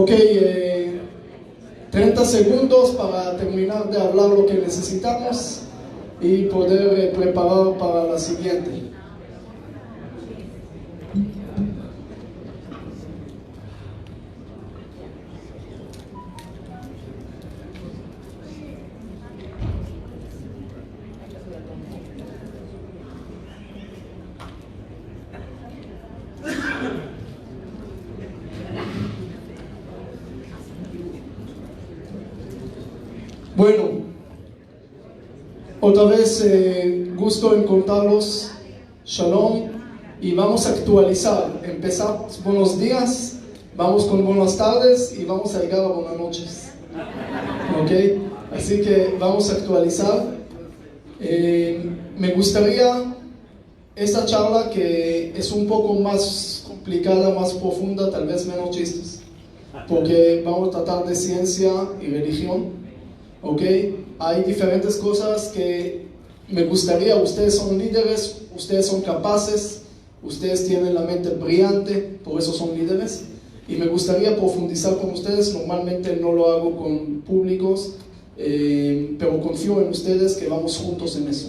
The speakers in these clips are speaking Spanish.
Ok, 30 segundos para terminar de hablar lo que necesitamos y poder preparar para la siguiente. Bueno, otra vez gusto en contarlos, Shalom, y vamos a actualizar. Empezamos buenos días, vamos con buenas tardes y vamos a llegar a buenas noches. ¿Ok? Así que vamos a actualizar. Me gustaría esta charla, que es un poco más complicada, más profunda, tal vez menos chistes, porque vamos a tratar de ciencia y religión. ¿Ok? Hay diferentes cosas que me gustaría. Ustedes son líderes, ustedes son capaces, ustedes tienen la mente brillante, por eso son líderes, y me gustaría profundizar con ustedes. Normalmente no lo hago con públicos, pero confío en ustedes que vamos juntos en eso.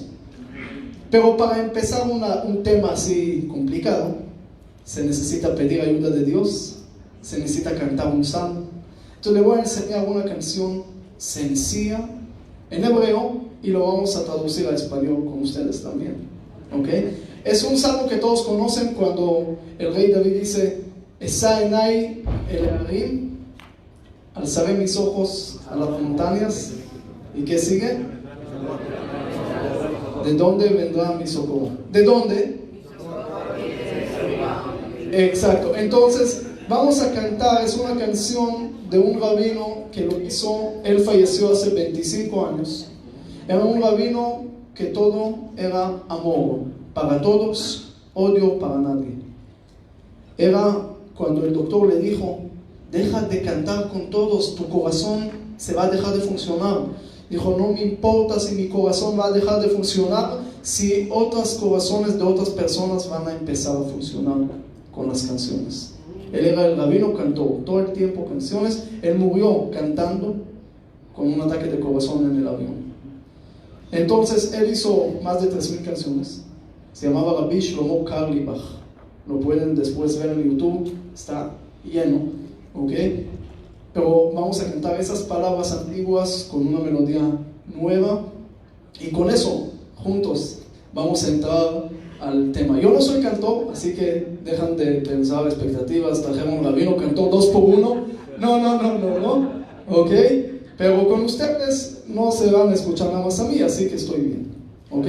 Pero para empezar un tema así complicado, se necesita pedir ayuda de Dios, se necesita cantar un salmo. Entonces le voy a enseñar una canción sencilla en hebreo y lo vamos a traducir a español con ustedes también. ¿Ok? Es un salmo que todos conocen, cuando el rey David dice: Esa enai el harim, alzaré mis ojos a las montañas. ¿Y qué sigue? ¿De dónde vendrá mi socorro? ¿De dónde? Exacto. Entonces vamos a cantar. Es una canción de un rabino que lo hizo. Él falleció hace 25 años. Era un rabino que todo era amor para todos, odio para nadie. Era cuando el doctor le dijo: deja de cantar con todos, tu corazón se va a dejar de funcionar. Dijo: no me importa si mi corazón va a dejar de funcionar, si otros corazones de otras personas van a empezar a funcionar con las canciones. Él era el rabino, cantó todo el tiempo canciones. Él murió cantando con un ataque de corazón en el avión. Entonces él hizo más de 3,000 canciones. Se llamaba Rabbi Shlomo Carlebach. Lo pueden después ver en YouTube, está lleno. ¿Ok? Pero vamos a cantar esas palabras antiguas con una melodía nueva, y con eso juntos vamos a entrar al tema. Yo no soy cantor, así que dejan de pensar expectativas. Trajeron un rabino, cantó 2 por 1. No. ¿Ok? Pero con ustedes no se van a escuchar nada más a mí, así que estoy bien. ¿Ok?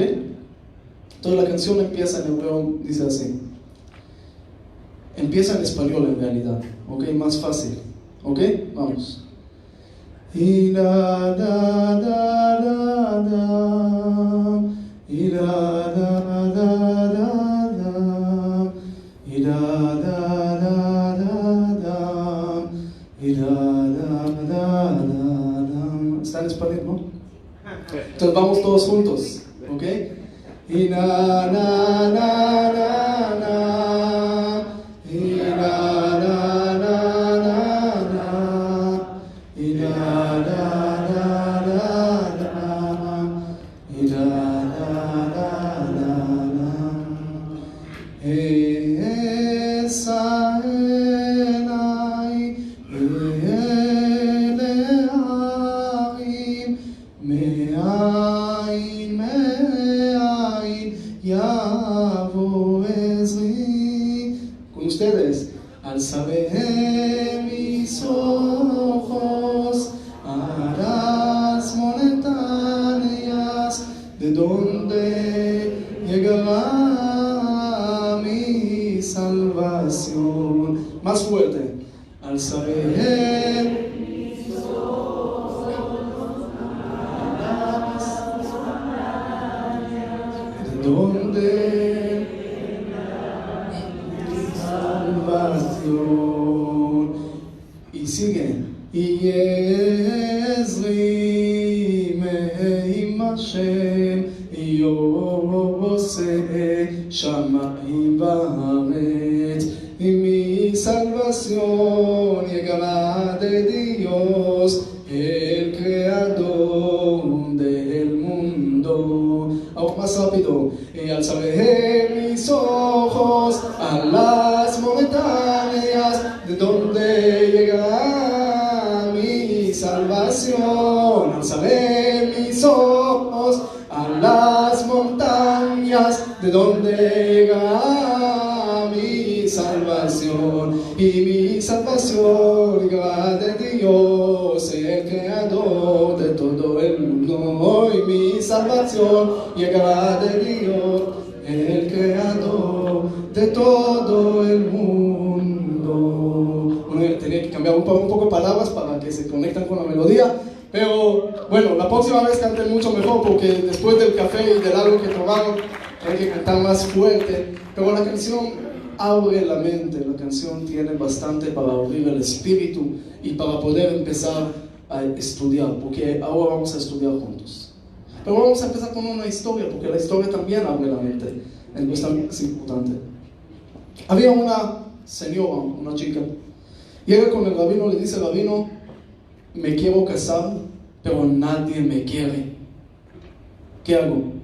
Entonces la canción empieza en hebreo, dice así. Empieza en español en realidad. ¿Ok? Más fácil. ¿Ok? Vamos. Y la da da da da, y la da da da da, y la da da da da, y la da da da. ¿Está en español, no? Entonces vamos todos juntos. ¿Ok? Y na na na na na, y la na na na na, y la da da da da, y la da da da da. Esa enai ele harim me'ain yavo ezri. Con ustedes. Alzaré mis ojos a las montañas, ¿de dónde llegará mi salvación? Más fuerte. Alzaré mis ojos a las montañas, ¿de dónde salvación? Y sigue. Y Ezri me'im Hashem yose shamayim va'aretz, y mi salvación llegará de Dios, el creador del mundo. Aún más rápido. Y alzaré mis ojos a las montañas, de donde llegará mi salvación. Alzaré mis ojos a las montañas, de donde llegará mi salvación. Y mi salvación llegará de Dios, el creador de todo el mundo. Y mi salvación llegará de Dios, el creador de todo el mundo. Bueno, tenía que cambiar un poco palabras para que se conecten con la melodía. Pero bueno, la próxima vez canten mucho mejor, porque después del café y del algo que tomaron hay que cantar más fuerte. Pero la canción abre la mente, la canción tiene bastante para abrir el espíritu y para poder empezar a estudiar, porque ahora vamos a estudiar juntos. Pero vamos a empezar con una historia, porque la historia también abre la mente, entonces también es importante. Había una señora, una chica, llega con el rabino, le dice al rabino: me quiero casar, pero nadie me quiere. ¿Qué hago?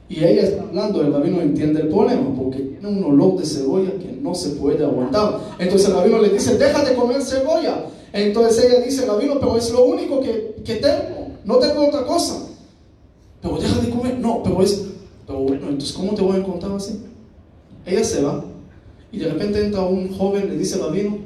Y ella está hablando, el rabino entiende el problema, porque tiene un olor de cebolla que no se puede aguantar. Entonces el rabino le dice: deja de comer cebolla. Entonces ella dice: rabino, pero es lo único que tengo, no tengo otra cosa. Pero deja de comer. No, pero bueno, entonces ¿cómo te voy a encontrar así? Ella se va, y de repente entra un joven, le dice al rabino: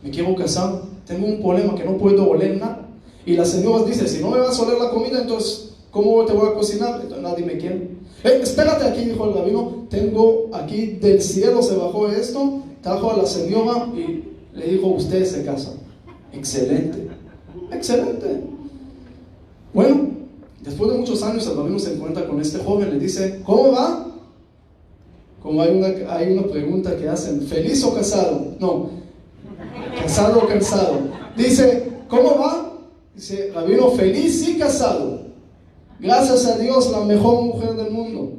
me quiero casar, tengo un problema que no puedo oler nada. Y la señora dice: si no me vas a oler la comida, entonces ¿cómo te voy a cocinar? Entonces nadie me quiere. Espérate aquí, dijo el rabino, tengo aquí del cielo se bajó esto, trajo a la señora y le dijo: usted se casa. Excelente, excelente. Bueno, después de muchos años el rabino se encuentra con este joven, le dice: ¿cómo va? Como hay una pregunta que hacen: ¿feliz o casado? No, casado o cansado. Dice: ¿cómo va? Dice: rabino, feliz y casado. Gracias a Dios, la mejor mujer del mundo.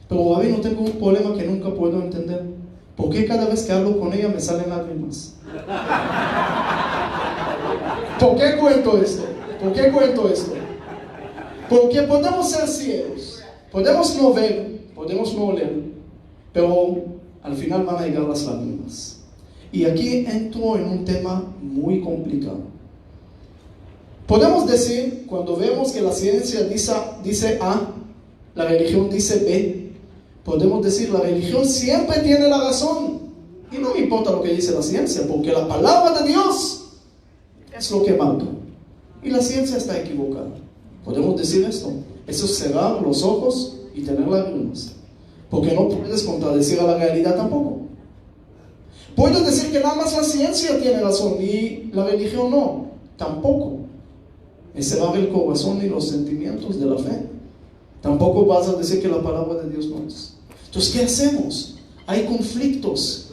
Pero rabino, tengo un problema que nunca puedo entender. ¿Por qué cada vez que hablo con ella me salen lágrimas? ¿Por qué cuento esto? ¿Por qué cuento esto? Porque podemos ser ciegos, podemos no ver, podemos no oler, pero al final van a llegar las lágrimas. Y aquí entro en un tema muy complicado. Podemos decir, cuando vemos que la ciencia dice A, la religión dice B, podemos decir: la religión siempre tiene la razón. Y no me importa lo que dice la ciencia, porque la palabra de Dios es lo que marca. Y la ciencia está equivocada. Podemos decir esto. Eso es cerrar los ojos y tener lágrimas, porque no puedes contradecir a la realidad tampoco. Puedes decir que nada más la ciencia tiene razón y la religión no, tampoco. Es cerrar el corazón y los sentimientos de la fe. Tampoco vas a decir que la palabra de Dios no es. Entonces, ¿qué hacemos? Hay conflictos.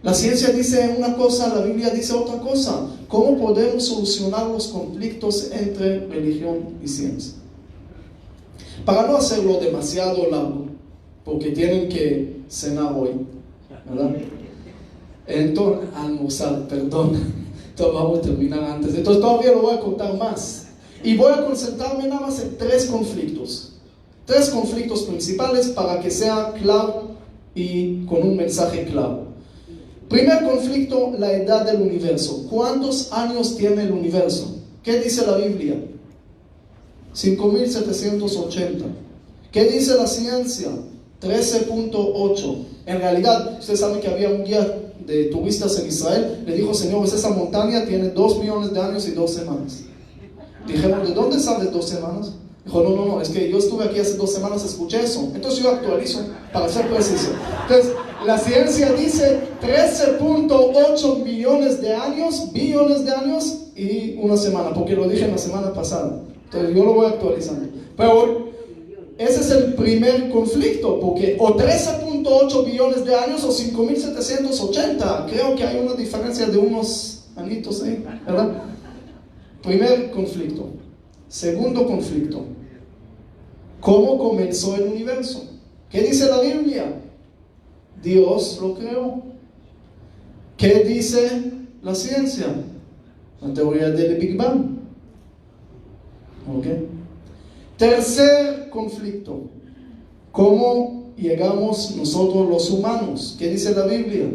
La ciencia dice una cosa, la Biblia dice otra cosa. ¿Cómo podemos solucionar los conflictos entre religión y ciencia? Para no hacerlo demasiado largo, porque tienen que cenar hoy, ¿verdad? Entonces, almorzar, perdón, vamos a terminar antes. Entonces todavía lo voy a contar más. Y voy a concentrarme nada más en tres conflictos principales para que sea claro y con un mensaje claro. Primer conflicto: la edad del universo. ¿Cuántos años tiene el universo? ¿Qué dice la Biblia? 5.780. ¿Qué dice la ciencia? 13.8. En realidad, ustedes saben que había un guía de turistas en Israel. Le dijo: señores, esa montaña tiene 2 millones de años y 2 semanas. Dijeron: ¿de dónde sabes 2 semanas? Dijo: no, es que yo estuve aquí hace 2 semanas, escuché eso. Entonces yo actualizo para ser preciso. Entonces, la ciencia dice 13.8 millones de años, billones de años y 1 semana, porque lo dije en la semana pasada. Entonces yo lo voy actualizando. Pero ese es el primer conflicto, porque o 13.8 billones de años o 5.780. Creo que hay una diferencia de unos añitos ahí, ¿verdad? Primer conflicto. Segundo conflicto: ¿cómo comenzó el universo? ¿Qué dice la Biblia? Dios lo creó. ¿Qué dice la ciencia? la teoría del Big Bang. ¿Ok? Tercer conflicto. ¿Cómo llegamos nosotros los humanos? ¿Qué dice la Biblia?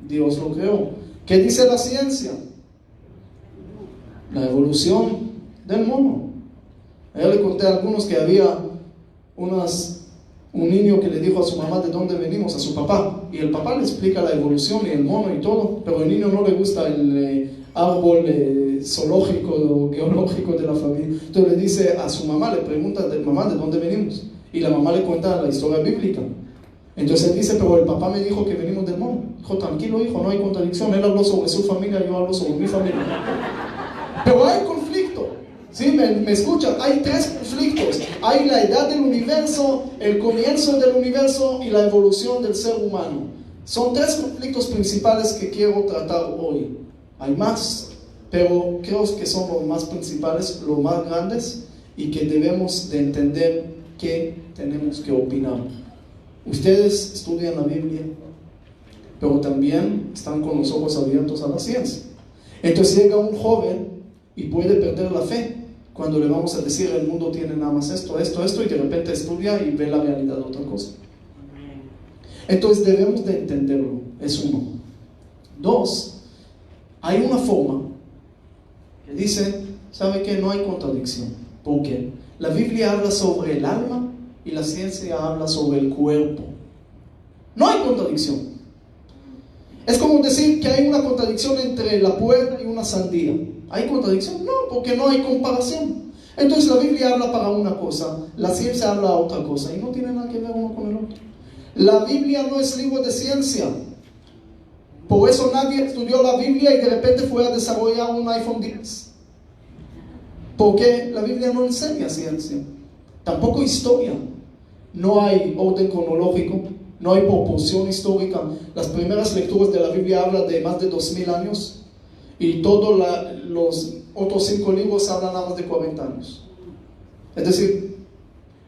Dios lo creó. ¿Qué dice la ciencia? La evolución del mono. Yo le conté a algunos que había un niño que le dijo a su mamá de dónde venimos, a su papá, y el papá le explica la evolución y el mono y todo, pero al niño no le gusta el árbol zoológico o geológico de la familia. Entonces le dice a su mamá, le pregunta de mamá de dónde venimos, y la mamá le cuenta la historia bíblica. Entonces él dice, pero el papá me dijo que venimos del mono. Dijo, tranquilo hijo, no hay contradicción, él habló sobre su familia, yo hablo sobre mi familia. Pero hay conflicto. ¿Sí? ¿Me escuchan? Hay tres conflictos. Hay la edad del universo, el comienzo del universo y la evolución del ser humano. Son tres conflictos principales que quiero tratar hoy. Hay más, pero creo que son los más principales, los más grandes, y que debemos de entender qué tenemos que opinar. Ustedes estudian la Biblia, pero también están con los ojos abiertos a la ciencia. Entonces llega un joven y puede perder la fe cuando le vamos a decir el mundo tiene nada más esto, y de repente estudia y ve la realidad de otra cosa. Entonces debemos de entenderlo, es uno. Dos, hay una forma que dice, ¿sabe qué? No hay contradicción. ¿Por qué? La Biblia habla sobre el alma y la ciencia habla sobre el cuerpo. No hay contradicción. Es como decir que hay una contradicción entre la puerta y una sandía. ¿Hay contradicción? No, porque no hay comparación. Entonces la Biblia habla para una cosa, la ciencia habla a otra cosa, y no tiene nada que ver uno con el otro. La Biblia no es libro de ciencia. Por eso nadie estudió la Biblia y de repente fue a desarrollar un iPhone X. Porque la Biblia no enseña ciencia, tampoco historia. No hay orden cronológico, no hay proporción histórica. Las primeras lecturas de la Biblia hablan de más de 2000 años. Y todos los otros 5 libros hablan nada más de 40 años. Es decir,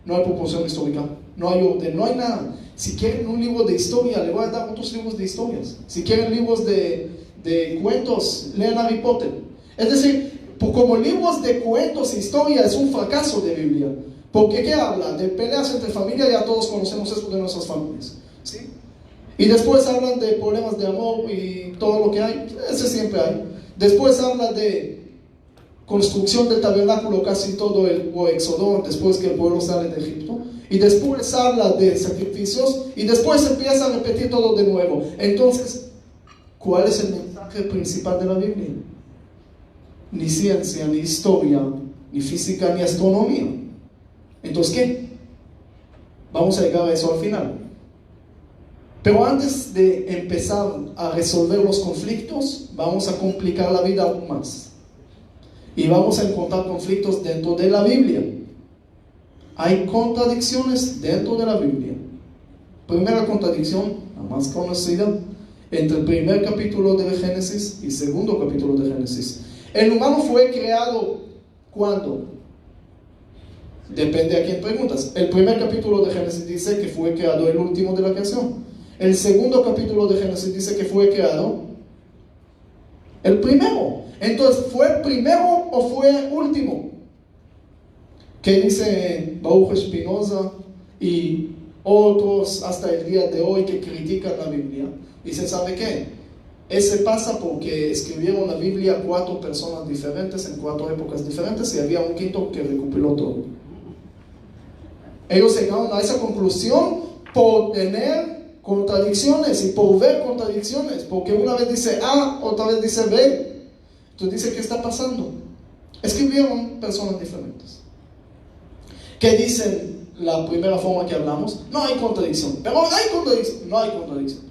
no hay proporción histórica, no hay orden, no hay nada. Si quieren un libro de historia, le voy a dar otros libros de historias. Si quieren libros de cuentos, lean Harry Potter. Es decir, como libros de cuentos e historia es un fracaso de Biblia. Porque ¿qué habla? De peleas entre familias, ya todos conocemos eso de nuestras familias, ¿sí? Y después hablan de problemas de amor y todo lo que hay, ese siempre hay. Después habla de construcción del tabernáculo, casi todo el éxodo, después que el pueblo sale de Egipto. Y después habla de sacrificios, y después empieza a repetir todo de nuevo. Entonces, ¿cuál es el mensaje principal de la Biblia? Ni ciencia, ni historia, ni física, ni astronomía. Entonces, ¿qué? Vamos a llegar a eso al final. Pero antes de empezar a resolver los conflictos, vamos a complicar la vida aún más. Y vamos a encontrar conflictos dentro de la Biblia. Hay contradicciones dentro de la Biblia. Primera contradicción, la más conocida, entre el primer capítulo de Génesis y segundo capítulo de Génesis. El humano fue creado ¿cuándo? Depende a quién preguntas. El primer capítulo de Génesis dice que fue creado el último de la creación. El segundo capítulo de Génesis dice que fue creado el primero. Entonces, ¿fue primero o fue último? ¿Qué dice Baruch Spinoza y otros hasta el día de hoy que critican la Biblia? Dicen, ¿sabe qué? Ese pasa porque escribieron la Biblia 4 personas diferentes en 4 épocas diferentes y había un quinto que recopiló todo. Ellos llegaron a esa conclusión por tener contradicciones y por ver contradicciones, porque una vez dice A, otra vez dice B. Entonces dice, ¿qué está pasando? Escribieron personas diferentes. ¿Qué dicen la primera forma que hablamos? No hay contradicción. Pero hay contradicción. No hay contradicción.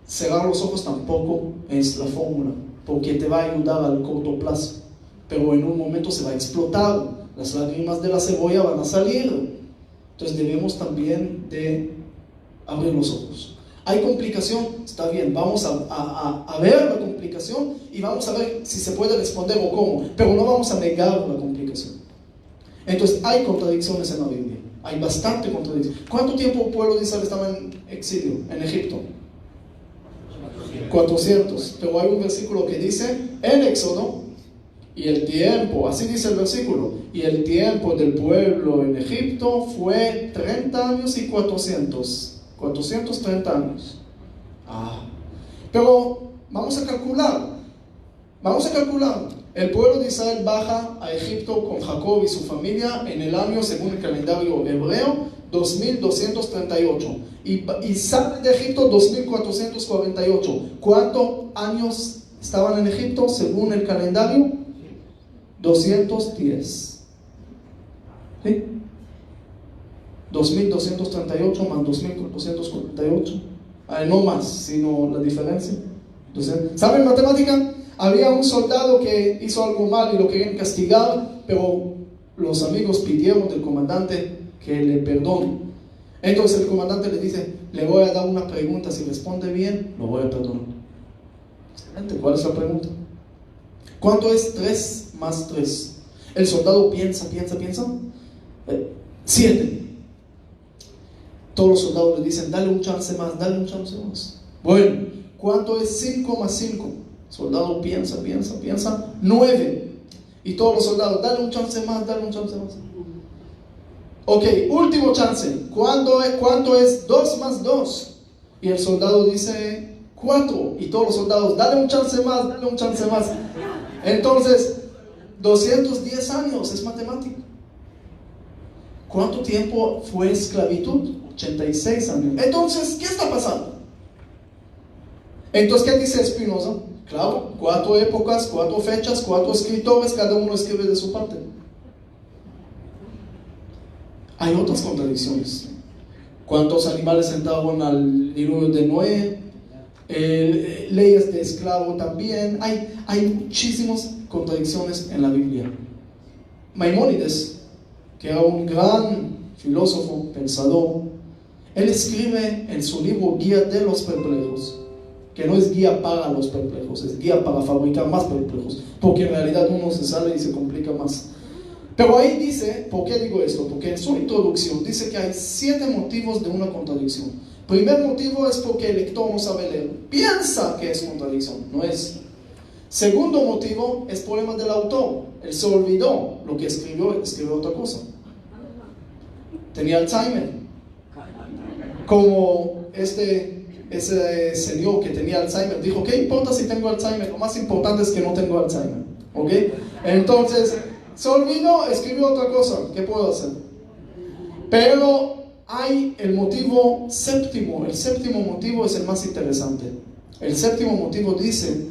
Cerrar los ojos tampoco es la fórmula, porque te va a ayudar al corto plazo, pero en un momento se va a explotar. Las lágrimas de la cebolla van a salir. Entonces debemos también de abrir los ojos. ¿Hay complicación? Está bien, vamos a ver la complicación y vamos a ver si se puede responder o cómo, pero no vamos a negar la complicación. Entonces hay contradicciones en la Biblia, hay bastante contradicción. ¿Cuánto tiempo el pueblo de Israel estaba en exilio, en Egipto? 400. Pero hay un versículo que dice, en Éxodo, y el tiempo, así dice el versículo, y el tiempo del pueblo en Egipto fue 30 años y 430 años. Pero vamos a calcular. El pueblo de Israel baja a Egipto con Jacob y su familia en el año, según el calendario hebreo, 2238. Y salen de Egipto 2448. ¿Cuántos años estaban en Egipto según el calendario? 210. ¿Sí? 2238 más 2448. No más, sino la diferencia. Entonces, ¿saben matemática? Había un soldado que hizo algo mal y lo querían castigar, pero los amigos pidieron del comandante que le perdone. Entonces el comandante le dice, le voy a dar una pregunta, si responde bien, lo voy a perdonar. Excelente, ¿cuál es la pregunta? ¿Cuánto es 3 más 3? El soldado piensa. 7. Todos los soldados le dicen, dale un chance más. Bueno, ¿cuánto es 5 más 5? El soldado piensa. 9. Y todos los soldados, dale un chance más. Ok, último chance. ¿Cuánto es 2 más 2? Y el soldado dice 4. Y todos los soldados, dale un chance más. Entonces, 210 años es matemática. ¿Cuánto tiempo fue esclavitud? 86 años. Entonces, ¿qué está pasando? Entonces, ¿qué dice Spinoza? Claro, 4 épocas, 4 fechas, 4 escritores, cada uno escribe de su parte. Hay otras contradicciones. ¿Cuántos animales entraron al diluvio de Noé? Leyes de esclavo también. Hay muchísimas contradicciones en la Biblia. Maimónides, que era un gran filósofo, pensador, él escribe en su libro Guía de los Perplejos, que no es guía para los perplejos, es guía para fabricar más perplejos, porque en realidad uno se sale y se complica más. Pero ahí dice, ¿por qué digo esto? Porque en su introducción dice que hay 7 motivos de una contradicción. Primer motivo es porque el lector no sabe leer, piensa que es contradicción, no es. Segundo motivo es problema del autor, él se olvidó lo que escribió otra cosa. Tenía Alzheimer, como ese señor que tenía Alzheimer dijo, ¿qué importa si tengo Alzheimer? Lo más importante es que no tengo Alzheimer, ¿ok? Entonces, se olvidó, escribió otra cosa, ¿qué puedo hacer? Pero hay el motivo séptimo, el séptimo motivo es el más interesante. El séptimo motivo dice,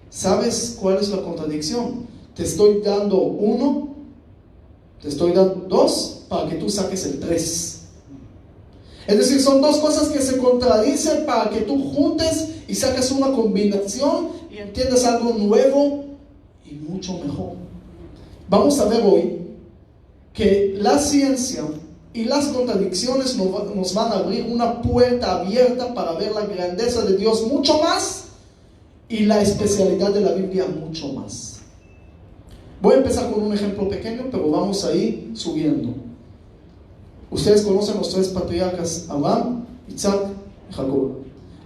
¿sabes cuál es la contradicción? Te estoy dando 1, te estoy dando 2, para que tú saques el 3. Es decir, son 2 cosas que se contradicen para que tú juntes y saques una combinación y entiendas algo nuevo y mucho mejor. Vamos a ver hoy que la ciencia y las contradicciones nos van a abrir una puerta abierta para ver la grandeza de Dios mucho más y la especialidad de la Biblia mucho más. Voy a empezar con un ejemplo pequeño, pero vamos a ir subiendo. Ustedes conocen los 3 patriarcas, Abraham, Isaac y Jacob.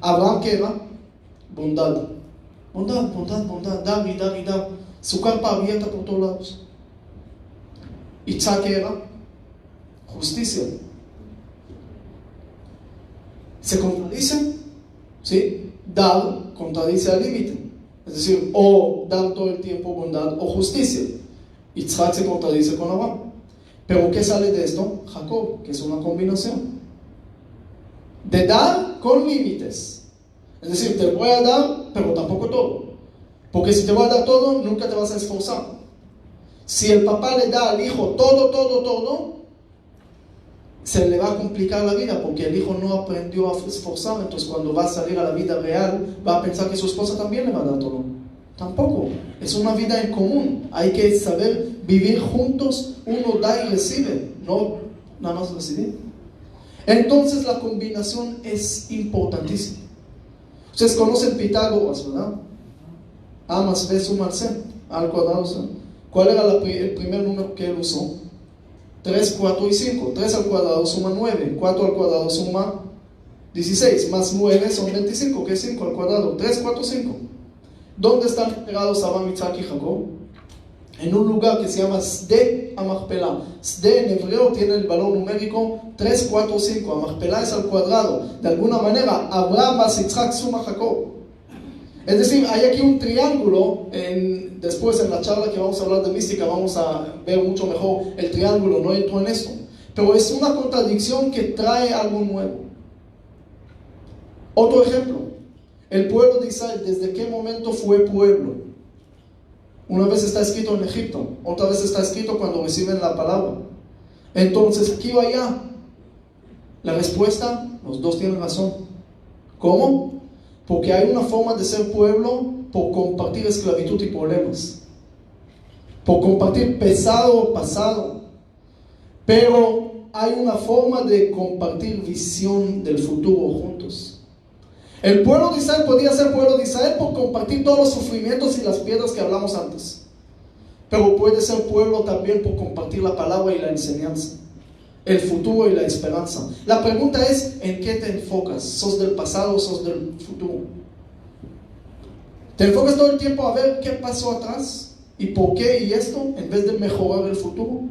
Abraham, ¿qué era? Bondad, dar. Su carpa abierta por todos lados. Isaac, ¿qué era? Justicia. ¿Se contradicen? ¿Sí? Dar contradice al límite. Es decir, o dar todo el tiempo bondad o justicia. Isaac se contradice con Abraham. Pero ¿qué sale de esto? Jacob, que es una combinación de dar con límites. Es decir, te voy a dar, pero tampoco todo. Porque si te voy a dar todo, nunca te vas a esforzar. Si el papá le da al hijo todo, se le va a complicar la vida, porque el hijo no aprendió a esforzar. Entonces cuando va a salir a la vida real, va a pensar que su esposa también le va a dar todo. Tampoco, es una vida en común. Hay que saber vivir juntos, uno da y recibe, no nada más recibir. Entonces la combinación es importantísima. Ustedes conocen Pitágoras, ¿verdad? A más B suma al C, A al cuadrado C. ¿Cuál era el primer número que él usó? 3, 4 y 5. 3 al cuadrado suma 9, 4 al cuadrado suma 16 más 9 son 25. ¿Qué es 5 al cuadrado? 3, 4, 5. ¿Dónde están entregados Abraham, Isaac y Jacob? En un lugar que se llama Sde Amachpelah. Sde en hebreo tiene el valor numérico 3, 4, 5. Amachpelah es al cuadrado. De alguna manera, Abraham más Isaac suma Jacob. Es decir, hay aquí un triángulo. Después en la charla que vamos a hablar de mística vamos a ver mucho mejor el triángulo. No entro en esto. Pero es una contradicción que trae algo nuevo. Otro ejemplo. El pueblo de Israel, ¿desde qué momento fue pueblo? Una vez está escrito en Egipto, otra vez está escrito cuando reciben la palabra. Entonces, aquí o allá, la respuesta, los dos tienen razón. ¿Cómo? Porque hay una forma de ser pueblo por compartir esclavitud y problemas, por compartir pesado o pasado, pero hay una forma de compartir visión del futuro juntos. El pueblo de Israel podía ser pueblo de Israel por compartir todos los sufrimientos y las piedras que hablamos antes. Pero puede ser pueblo también por compartir la palabra y la enseñanza, el futuro y la esperanza. La pregunta es, ¿en qué te enfocas? ¿Sos del pasado o sos del futuro? ¿Te enfocas todo el tiempo a ver qué pasó atrás y por qué y esto, en vez de mejorar el futuro?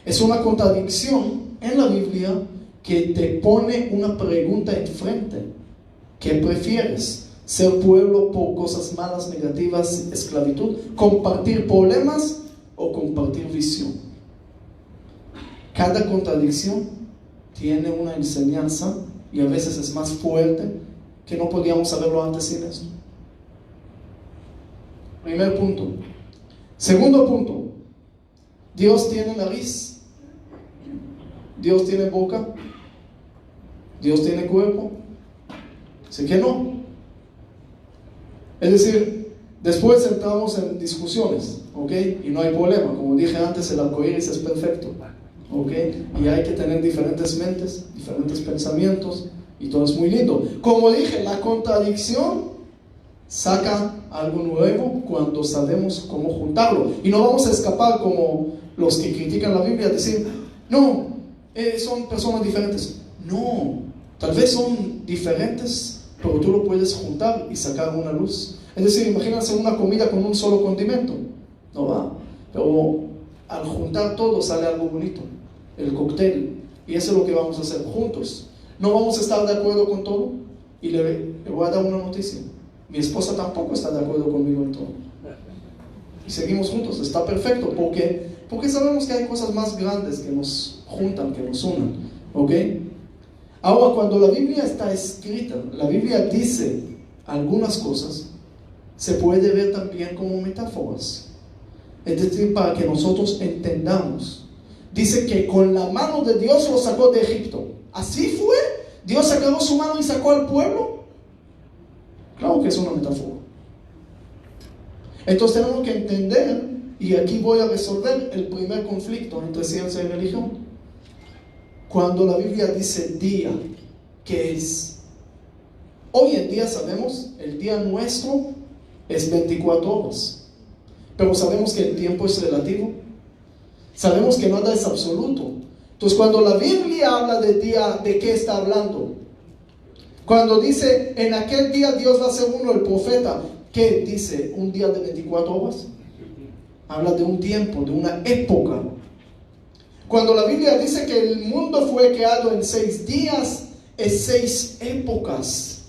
Es una contradicción en la Biblia que te pone una pregunta enfrente. ¿Qué prefieres? ¿Ser pueblo por cosas malas, negativas, esclavitud? ¿Compartir problemas o compartir visión? Cada contradicción tiene una enseñanza y a veces es más fuerte que no podíamos saberlo antes sin eso. Primer punto. Segundo punto. Dios tiene nariz. Dios tiene boca. Dios tiene cuerpo. Sé que no. Es decir, después entramos en discusiones, ¿ok? Y no hay problema. Como dije antes, el arcoíris es perfecto, ¿ok? Y hay que tener diferentes mentes, diferentes pensamientos, y todo es muy lindo. Como dije, la contradicción saca algo nuevo cuando sabemos cómo juntarlo. Y no vamos a escapar como los que critican la Biblia, decir, no, son personas diferentes. No, tal vez son diferentes, pero tú lo puedes juntar y sacar una luz. Es decir, imagínense una comida con un solo condimento. No va. Pero al juntar todo sale algo bonito. El cóctel. Y eso es lo que vamos a hacer juntos. No vamos a estar de acuerdo con todo. Y le voy a dar una noticia. Mi esposa tampoco está de acuerdo conmigo en todo. Y seguimos juntos. Está perfecto. Porque sabemos que hay cosas más grandes que nos juntan, que nos unan. ¿Ok? Ahora, cuando la Biblia está escrita, la Biblia dice algunas cosas, se puede ver también como metáforas. Es decir, para que nosotros entendamos. Dice que con la mano de Dios lo sacó de Egipto. ¿Así fue? ¿Dios sacó su mano y sacó al pueblo? Claro que es una metáfora. Entonces tenemos que entender, y aquí voy a resolver el primer conflicto entre ciencia y religión. Cuando la Biblia dice día, ¿qué es? Hoy en día sabemos, el día nuestro es 24 horas. Pero sabemos que el tiempo es relativo. Sabemos que nada es absoluto. Entonces, cuando la Biblia habla de día, ¿de qué está hablando? Cuando dice, en aquel día Dios va a ser uno, el profeta, ¿qué dice? ¿Un día de 24 horas? Habla de un tiempo, de una época. Cuando la Biblia dice que el mundo fue creado en 6 días, es 6 épocas.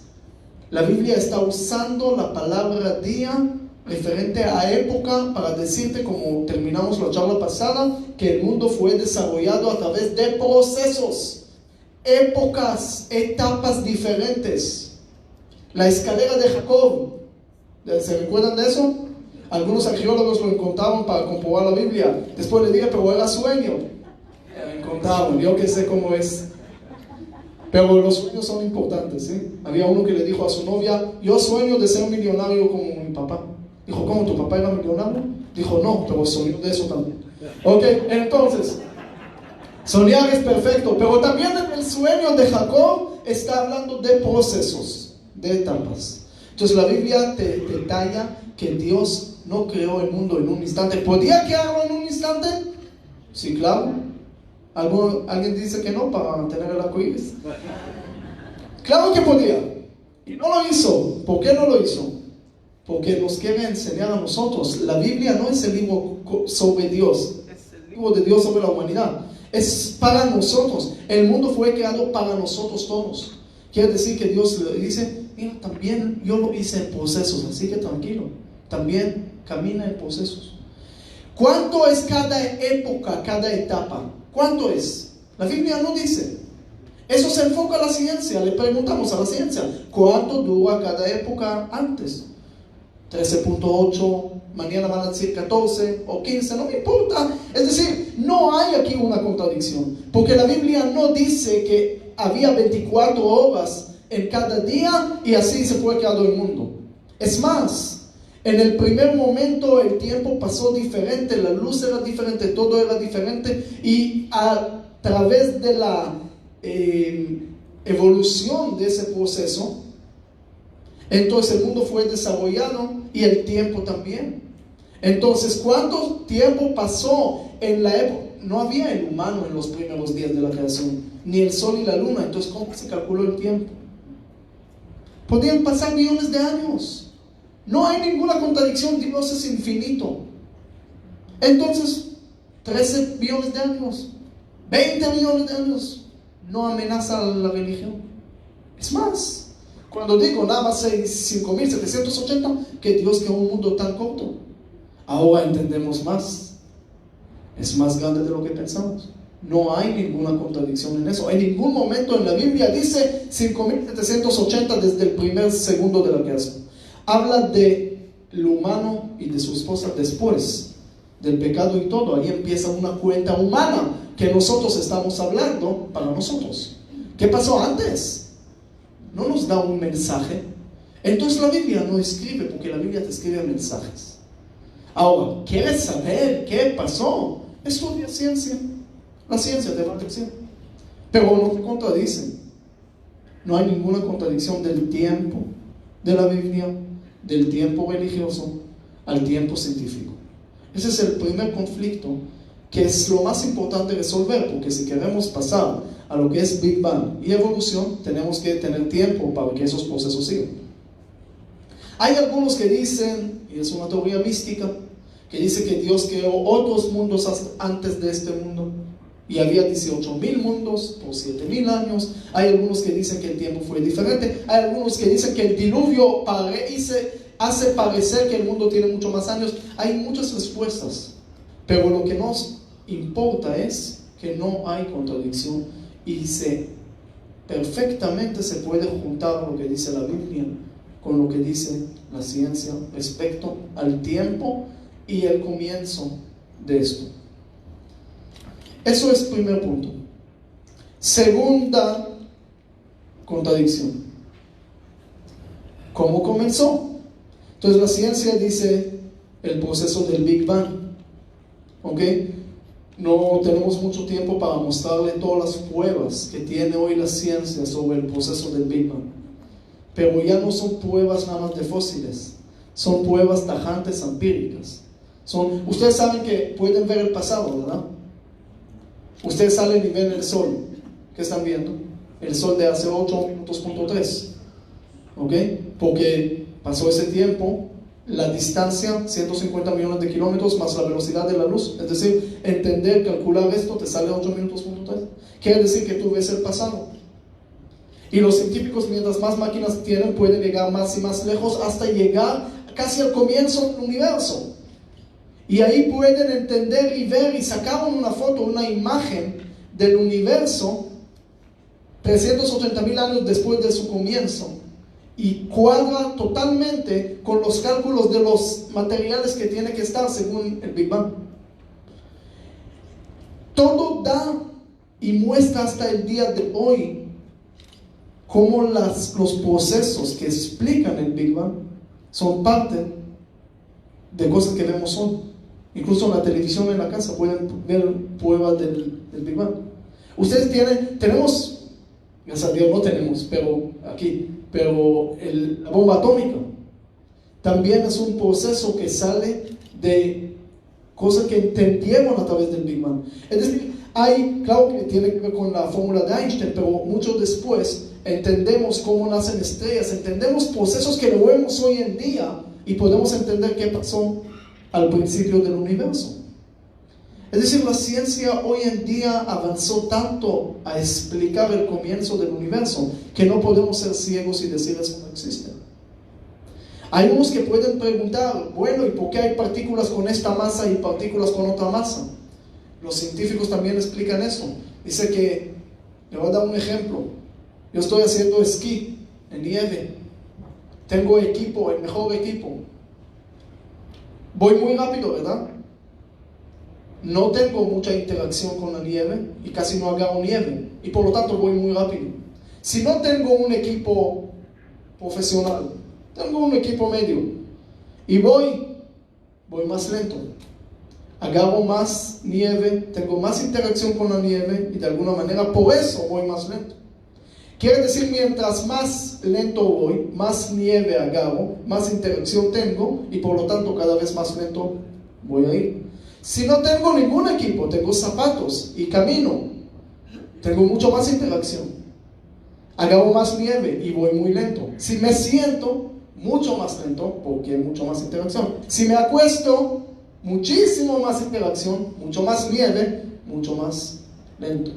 La Biblia está usando la palabra día referente a época para decirte, como terminamos la charla pasada, que el mundo fue desarrollado a través de procesos, épocas, etapas diferentes. La escalera de Jacob, ¿se recuerdan de eso? Algunos arqueólogos lo encontraron para comprobar la Biblia. Después le dije, pero era sueño. Encontraron, yo que sé cómo es. Pero los sueños son importantes, ¿sí? Había uno que le dijo a su novia, yo sueño de ser millonario como mi papá. Dijo, ¿cómo? ¿Tu papá era millonario? Dijo, no, pero soñó de eso también. Ok, entonces, soñar es perfecto, pero también en el sueño de Jacob está hablando de procesos, de etapas. Entonces la Biblia te detalla que Dios no creó el mundo en un instante. ¿Podía crearlo en un instante? Sí, claro. ¿Alguien dice que no para tener el arcoíris? Claro que podía. Y no lo hizo. ¿Por qué no lo hizo? Porque nos quiere enseñar a nosotros. La Biblia no es el libro sobre Dios, es el libro de Dios sobre la humanidad. Es para nosotros. El mundo fue creado para nosotros todos. Quiere decir que Dios le dice, mira, también yo lo hice en procesos, así que tranquilo. También camina en procesos. ¿Cuánto es cada época, cada etapa? ¿Cuánto es? La Biblia no dice. Eso se enfoca a la ciencia. Le preguntamos a la ciencia, ¿cuánto dura cada época antes? 13.8, mañana van a decir 14 o 15, no me importa. Es decir, no hay aquí una contradicción, porque la Biblia no dice que había 24 horas en cada día y así se fue creado el mundo. Es más, en el primer momento el tiempo pasó diferente, la luz era diferente, todo era diferente, y a través de la evolución de ese proceso, entonces el mundo fue desarrollado y el tiempo también. Entonces, ¿cuánto tiempo pasó en la época? No había el humano en los primeros días de la creación, ni el sol y la luna. Entonces, ¿cómo se calculó el tiempo? Podían pasar millones de años. No hay ninguna contradicción, Dios es infinito. Entonces, 13 millones de años, 20 millones de años, no amenaza a la religión. Es más, cuando digo nada más 5.780, que Dios creó un mundo tan corto. Ahora entendemos más. Es más grande de lo que pensamos. No hay ninguna contradicción en eso. En ningún momento en la Biblia dice 5.780 desde el primer segundo de la creación. Habla de lo humano y de su esposa después del pecado y todo. Ahí empieza una cuenta humana que nosotros estamos hablando para nosotros. ¿Qué pasó antes? No nos da un mensaje. Entonces la Biblia no escribe, porque la Biblia te escribe mensajes. Ahora, ¿quieres saber qué pasó? Estudia ciencia. La ciencia te va a decir. Pero no te contradicen. No hay ninguna contradicción del tiempo de la Biblia, del tiempo religioso al tiempo científico. Ese es el primer conflicto, que es lo más importante resolver, porque si queremos pasar a lo que es Big Bang y evolución, tenemos que tener tiempo para que esos procesos sigan. Hay algunos que dicen, y es una teoría mística, que dice que Dios creó otros mundos antes de este mundo, y había 18.000 mundos por 7.000 años. Hay algunos que dicen que el tiempo fue diferente. Hay algunos que dicen que el diluvio hace parecer que el mundo tiene mucho más años. Hay muchas respuestas, pero lo que nos importa es que no hay contradicción y perfectamente se puede juntar lo que dice la Biblia con lo que dice la ciencia respecto al tiempo y el comienzo de esto. Eso es el primer punto. Segunda contradicción. ¿Cómo comenzó? Entonces la ciencia dice el proceso del Big Bang. ¿Ok? No tenemos mucho tiempo para mostrarle todas las pruebas que tiene hoy la ciencia sobre el proceso del Big Bang. Pero ya no son pruebas nada más de fósiles, son pruebas tajantes empíricas. Ustedes saben que pueden ver el pasado, ¿verdad? Ustedes salen y ven el sol. ¿Qué están viendo? El sol de hace 8 minutos.3. ¿Ok? Porque pasó ese tiempo, la distancia, 150 millones de kilómetros más la velocidad de la luz. Es decir, calcular esto te sale 8 minutos.3. Quiere decir que tú ves el pasado. Y los científicos, mientras más máquinas tienen, pueden llegar más y más lejos hasta llegar casi al comienzo del universo. Y ahí pueden entender y ver y sacar una foto, una imagen del universo 380.000 años después de su comienzo, y cuadra totalmente con los cálculos de los materiales que tiene que estar según el Big Bang. Todo da y muestra hasta el día de hoy cómo los procesos que explican el Big Bang son parte de cosas que vemos hoy. Incluso en la televisión en la casa pueden ver pruebas del Big Bang. Ustedes tenemos, gracias a Dios no tenemos, pero la bomba atómica también es un proceso que sale de cosas que entendieron a través del Big Bang. Es decir, Claro que tiene que ver con la fórmula de Einstein, pero mucho después entendemos cómo nacen estrellas, entendemos procesos que lo vemos hoy en día y podemos entender qué pasó al principio del universo. Es decir, la ciencia hoy en día avanzó tanto a explicar el comienzo del universo que no podemos ser ciegos y decir eso no existe. Hay unos que pueden preguntar, bueno, ¿y por qué hay partículas con esta masa y partículas con otra masa? Los científicos también explican eso. Dice que, le voy a dar un ejemplo. Yo estoy haciendo esquí en nieve. Tengo equipo, el mejor equipo. Voy muy rápido, ¿verdad? No tengo mucha interacción con la nieve y casi no agarro nieve. Y por lo tanto voy muy rápido. Si no tengo un equipo profesional, tengo un equipo medio y voy más lento. Agarro más nieve, tengo más interacción con la nieve y de alguna manera por eso voy más lento. Quiere decir, mientras más lento voy, más nieve agarro, más interacción tengo y por lo tanto cada vez más lento voy a ir. Si no tengo ningún equipo, tengo zapatos y camino, tengo mucho más interacción. Agarro más nieve y voy muy lento. Si me siento, mucho más lento porque hay mucho más interacción. Si me acuesto, muchísimo más interacción, mucho más nieve, mucho más lento.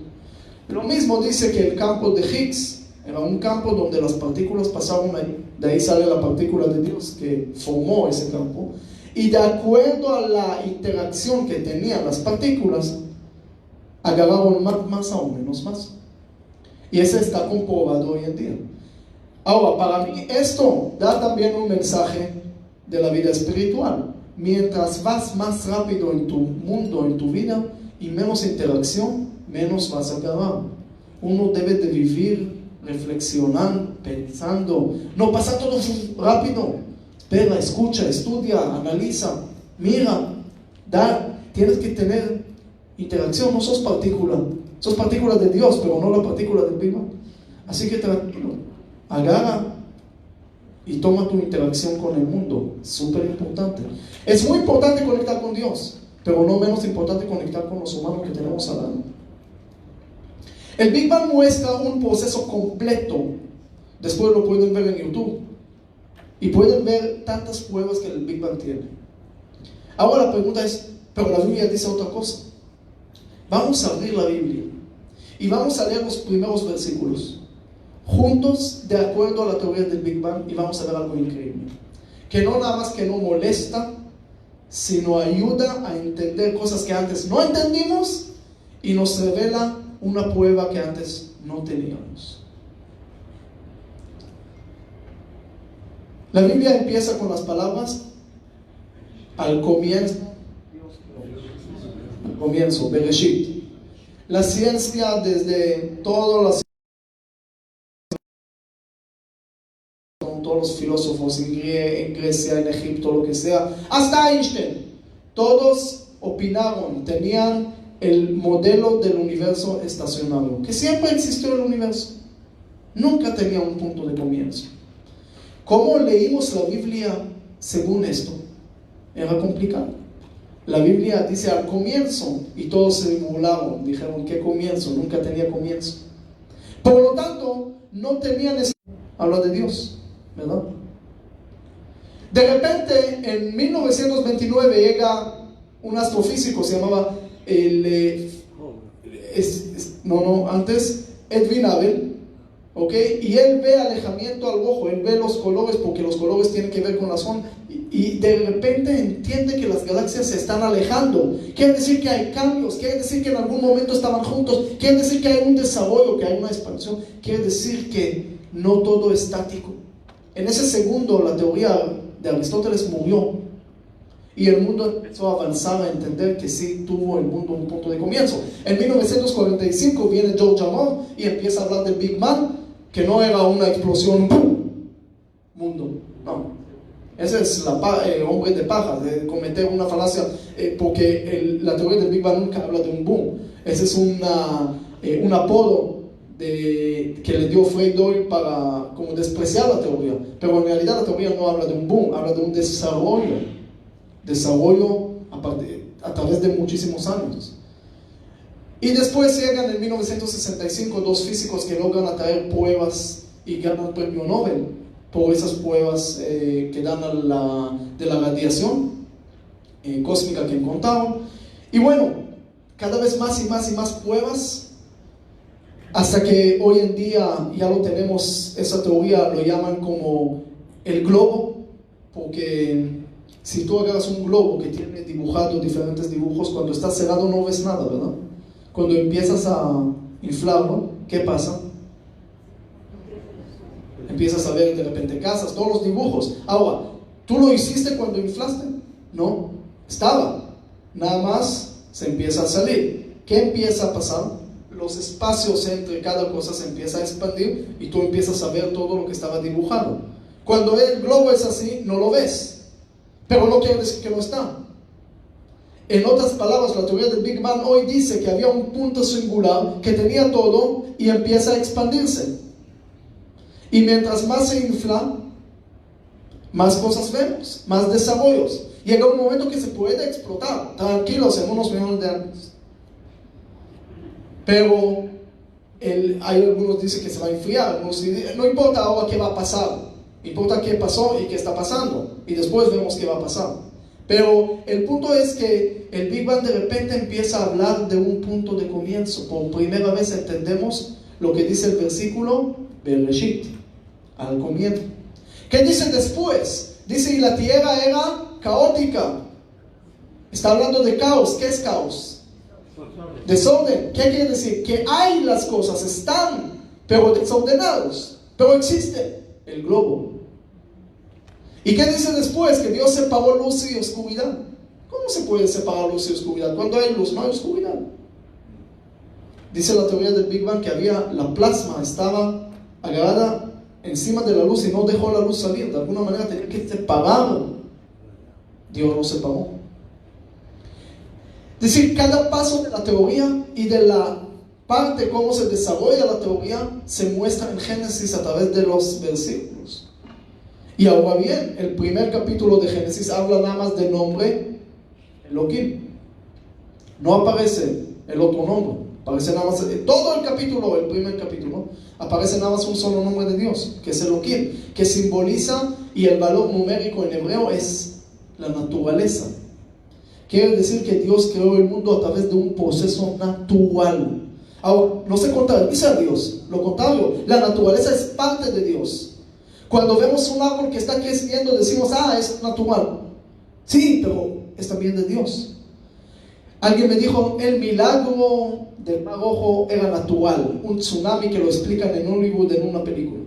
Lo mismo dice que el campo de Higgs era un campo donde las partículas pasaron ahí. De ahí sale la partícula de Dios que formó ese campo. Y de acuerdo a la interacción que tenían las partículas, agarraron más masa o menos masa. Y eso está comprobado hoy en día. Ahora, para mí esto da también un mensaje de la vida espiritual. Mientras vas más rápido en tu mundo, en tu vida, y menos interacción, menos vas a agarrar. Uno debe de vivir reflexionando, pensando, no pasa todo rápido. Espera, escucha, estudia, analiza, mira, tienes que tener interacción, no sos partícula de Dios, pero no la partícula del Big Bang. Así que tranquilo, agarra y toma tu interacción con el mundo, súper importante. Es muy importante conectar con Dios, pero no menos importante conectar con los humanos que tenemos al lado. El Big Bang muestra un proceso completo, después lo pueden ver en YouTube, y pueden ver tantas pruebas que el Big Bang tiene. Ahora la pregunta es, pero la Biblia dice otra cosa. Vamos a abrir la Biblia y vamos a leer los primeros versículos juntos de acuerdo a la teoría del Big Bang y vamos a ver algo increíble. Que no nada más que no molesta, sino ayuda a entender cosas que antes no entendimos y nos revela una prueba que antes no teníamos. La Biblia empieza con las palabras al comienzo, Bereshit. La ciencia desde todos los filósofos en Grecia, en Egipto, lo que sea, hasta Einstein, todos opinaron, tenían el modelo del universo estacionario, que siempre existió el universo, nunca tenía un punto de comienzo. ¿Cómo leímos la Biblia según esto? Era complicado. La Biblia dice al comienzo y todos se burlaron, dijeron, ¿qué comienzo? Nunca tenía comienzo. Por lo tanto, no tenía necesidad de hablar de Dios, ¿verdad? De repente, en 1929 llega un astrofísico, se llamaba Edwin Abel, ¿ok? Y él ve alejamiento al ojo, él ve los colores porque los colores tienen que ver con la zona y de repente entiende que las galaxias se están alejando. Quiere decir que hay cambios, quiere decir que en algún momento estaban juntos, quiere decir que hay un desarrollo, que hay una expansión, quiere decir que no todo es estático. En ese segundo la teoría de Aristóteles murió y el mundo empezó a avanzar a entender que sí tuvo el mundo un punto de comienzo. En 1945 viene George Amor y empieza a hablar del Big Bang, que no era una explosión, ¡pum! Mundo, no. Ese es hombre de paja, de cometer una falacia, porque la teoría del Big Bang nunca habla de un boom. Ese es un apodo que le dio Fred Doyle para como despreciar la teoría, pero en realidad la teoría no habla de un boom, habla de un desarrollo a través de muchísimos años. Y después llegan en 1965 dos físicos que logran atraer pruebas y ganan el premio Nobel por esas pruebas que dan de la radiación cósmica que encontraron. Y bueno, cada vez más y más y más pruebas, hasta que hoy en día ya lo tenemos. Esa teoría lo llaman como el globo, porque si tú agarras un globo que tiene dibujados diferentes dibujos, cuando está cerrado no ves nada, ¿verdad? Cuando empiezas a inflarlo, ¿qué pasa? Empiezas a ver de repente casas, todos los dibujos. Ahora, ¿tú lo hiciste cuando inflaste? No, estaba. Nada más se empieza a salir. ¿Qué empieza a pasar? Los espacios entre cada cosa se empieza a expandir y tú empiezas a ver todo lo que estaba dibujado. Cuando el globo es así, no lo ves, pero no quiere decir que no está. En otras palabras, la teoría del Big Bang hoy dice que había un punto singular que tenía todo y empieza a expandirse. Y mientras más se infla, más cosas vemos, más desarrollos. Llega un momento que se puede explotar, tranquilos, en unos millones de años. Pero hay algunos dicen que se va a enfriar, algunos dicen, no importa ahora qué va a pasar, importa qué pasó y qué está pasando, y después vemos qué va a pasar. Pero el punto es que el Big Bang de repente empieza a hablar de un punto de comienzo. Por primera vez entendemos lo que dice el versículo Bereshit, al comienzo. ¿Qué dice después? Dice, y la tierra era caótica. Está hablando de caos. ¿Qué es caos? Desorden. ¿Qué quiere decir? Que hay las cosas, están, pero desordenados, pero existe el globo. ¿Y qué dice después? Que Dios separó luz y oscuridad. ¿Cómo se puede separar luz y oscuridad? Cuando hay luz no hay oscuridad. Dice la teoría del Big Bang que la plasma estaba agarrada encima de la luz y no dejó la luz salir. De alguna manera tenía que separarlo. Dios lo separó. Es decir, cada paso de la teoría y de la parte cómo se desarrolla la teoría se muestra en Génesis a través de los versículos. Y ahora bien, el primer capítulo de Génesis habla nada más del nombre Elohim. No aparece el otro nombre, aparece nada más, todo el capítulo, el primer capítulo, aparece nada más un solo nombre de Dios, que es Elohim, que simboliza, y el valor numérico en hebreo es la naturaleza. Quiere decir que Dios creó el mundo a través de un proceso natural. Ahora, no se contradice a Dios, lo contrario, la naturaleza es parte de Dios. Cuando vemos un árbol que está creciendo, decimos, es natural. Sí, pero es también de Dios. Alguien me dijo, el milagro del Mar Rojo era natural, un tsunami que lo explican en Hollywood en una película.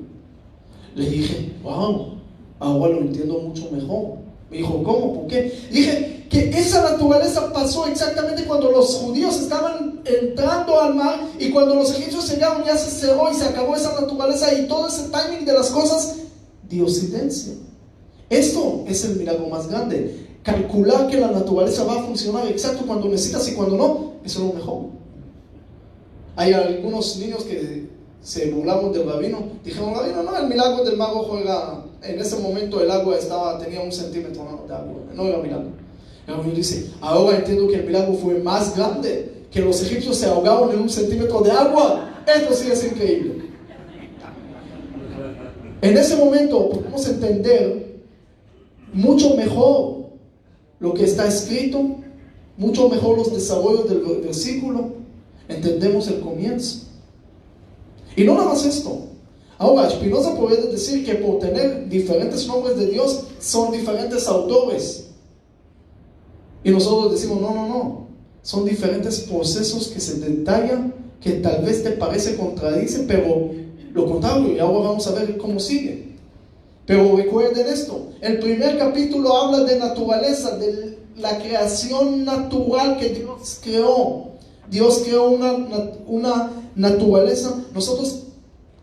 Le dije, wow, ahora lo entiendo mucho mejor. Me dijo, ¿cómo? ¿Por qué? Dije que esa naturaleza pasó exactamente cuando los judíos estaban entrando al mar, y cuando los egipcios llegaron ya se cerró y se acabó esa naturaleza, y todo ese timing de las cosas, diosidencia. Esto es el milagro más grande. Calcular que la naturaleza va a funcionar exacto cuando necesitas y cuando no, eso es lo mejor. Hay algunos niños que se burlaron del rabino, dijeron, rabino, no, el milagro del Mar Rojo era, en ese momento el agua tenía 1 centímetro de agua, no era milagro. El rabino dice, ahora entiendo que el milagro fue más grande, que los egipcios se ahogaron en 1 centímetro de agua. Esto sí es increíble. En ese momento podemos entender mucho mejor lo que está escrito, mucho mejor los desarrollos del versículo, entendemos el comienzo. Y no nada más esto. Ahora, Spinoza puede decir que por tener diferentes nombres de Dios, son diferentes autores. Y nosotros decimos, no, son diferentes procesos que se detallan, que tal vez te parece contradice, pero lo contrario, y ahora vamos a ver cómo sigue. Pero recuerden esto, el primer capítulo habla de naturaleza, de la creación natural que Dios creó. Dios creó una naturaleza. Nosotros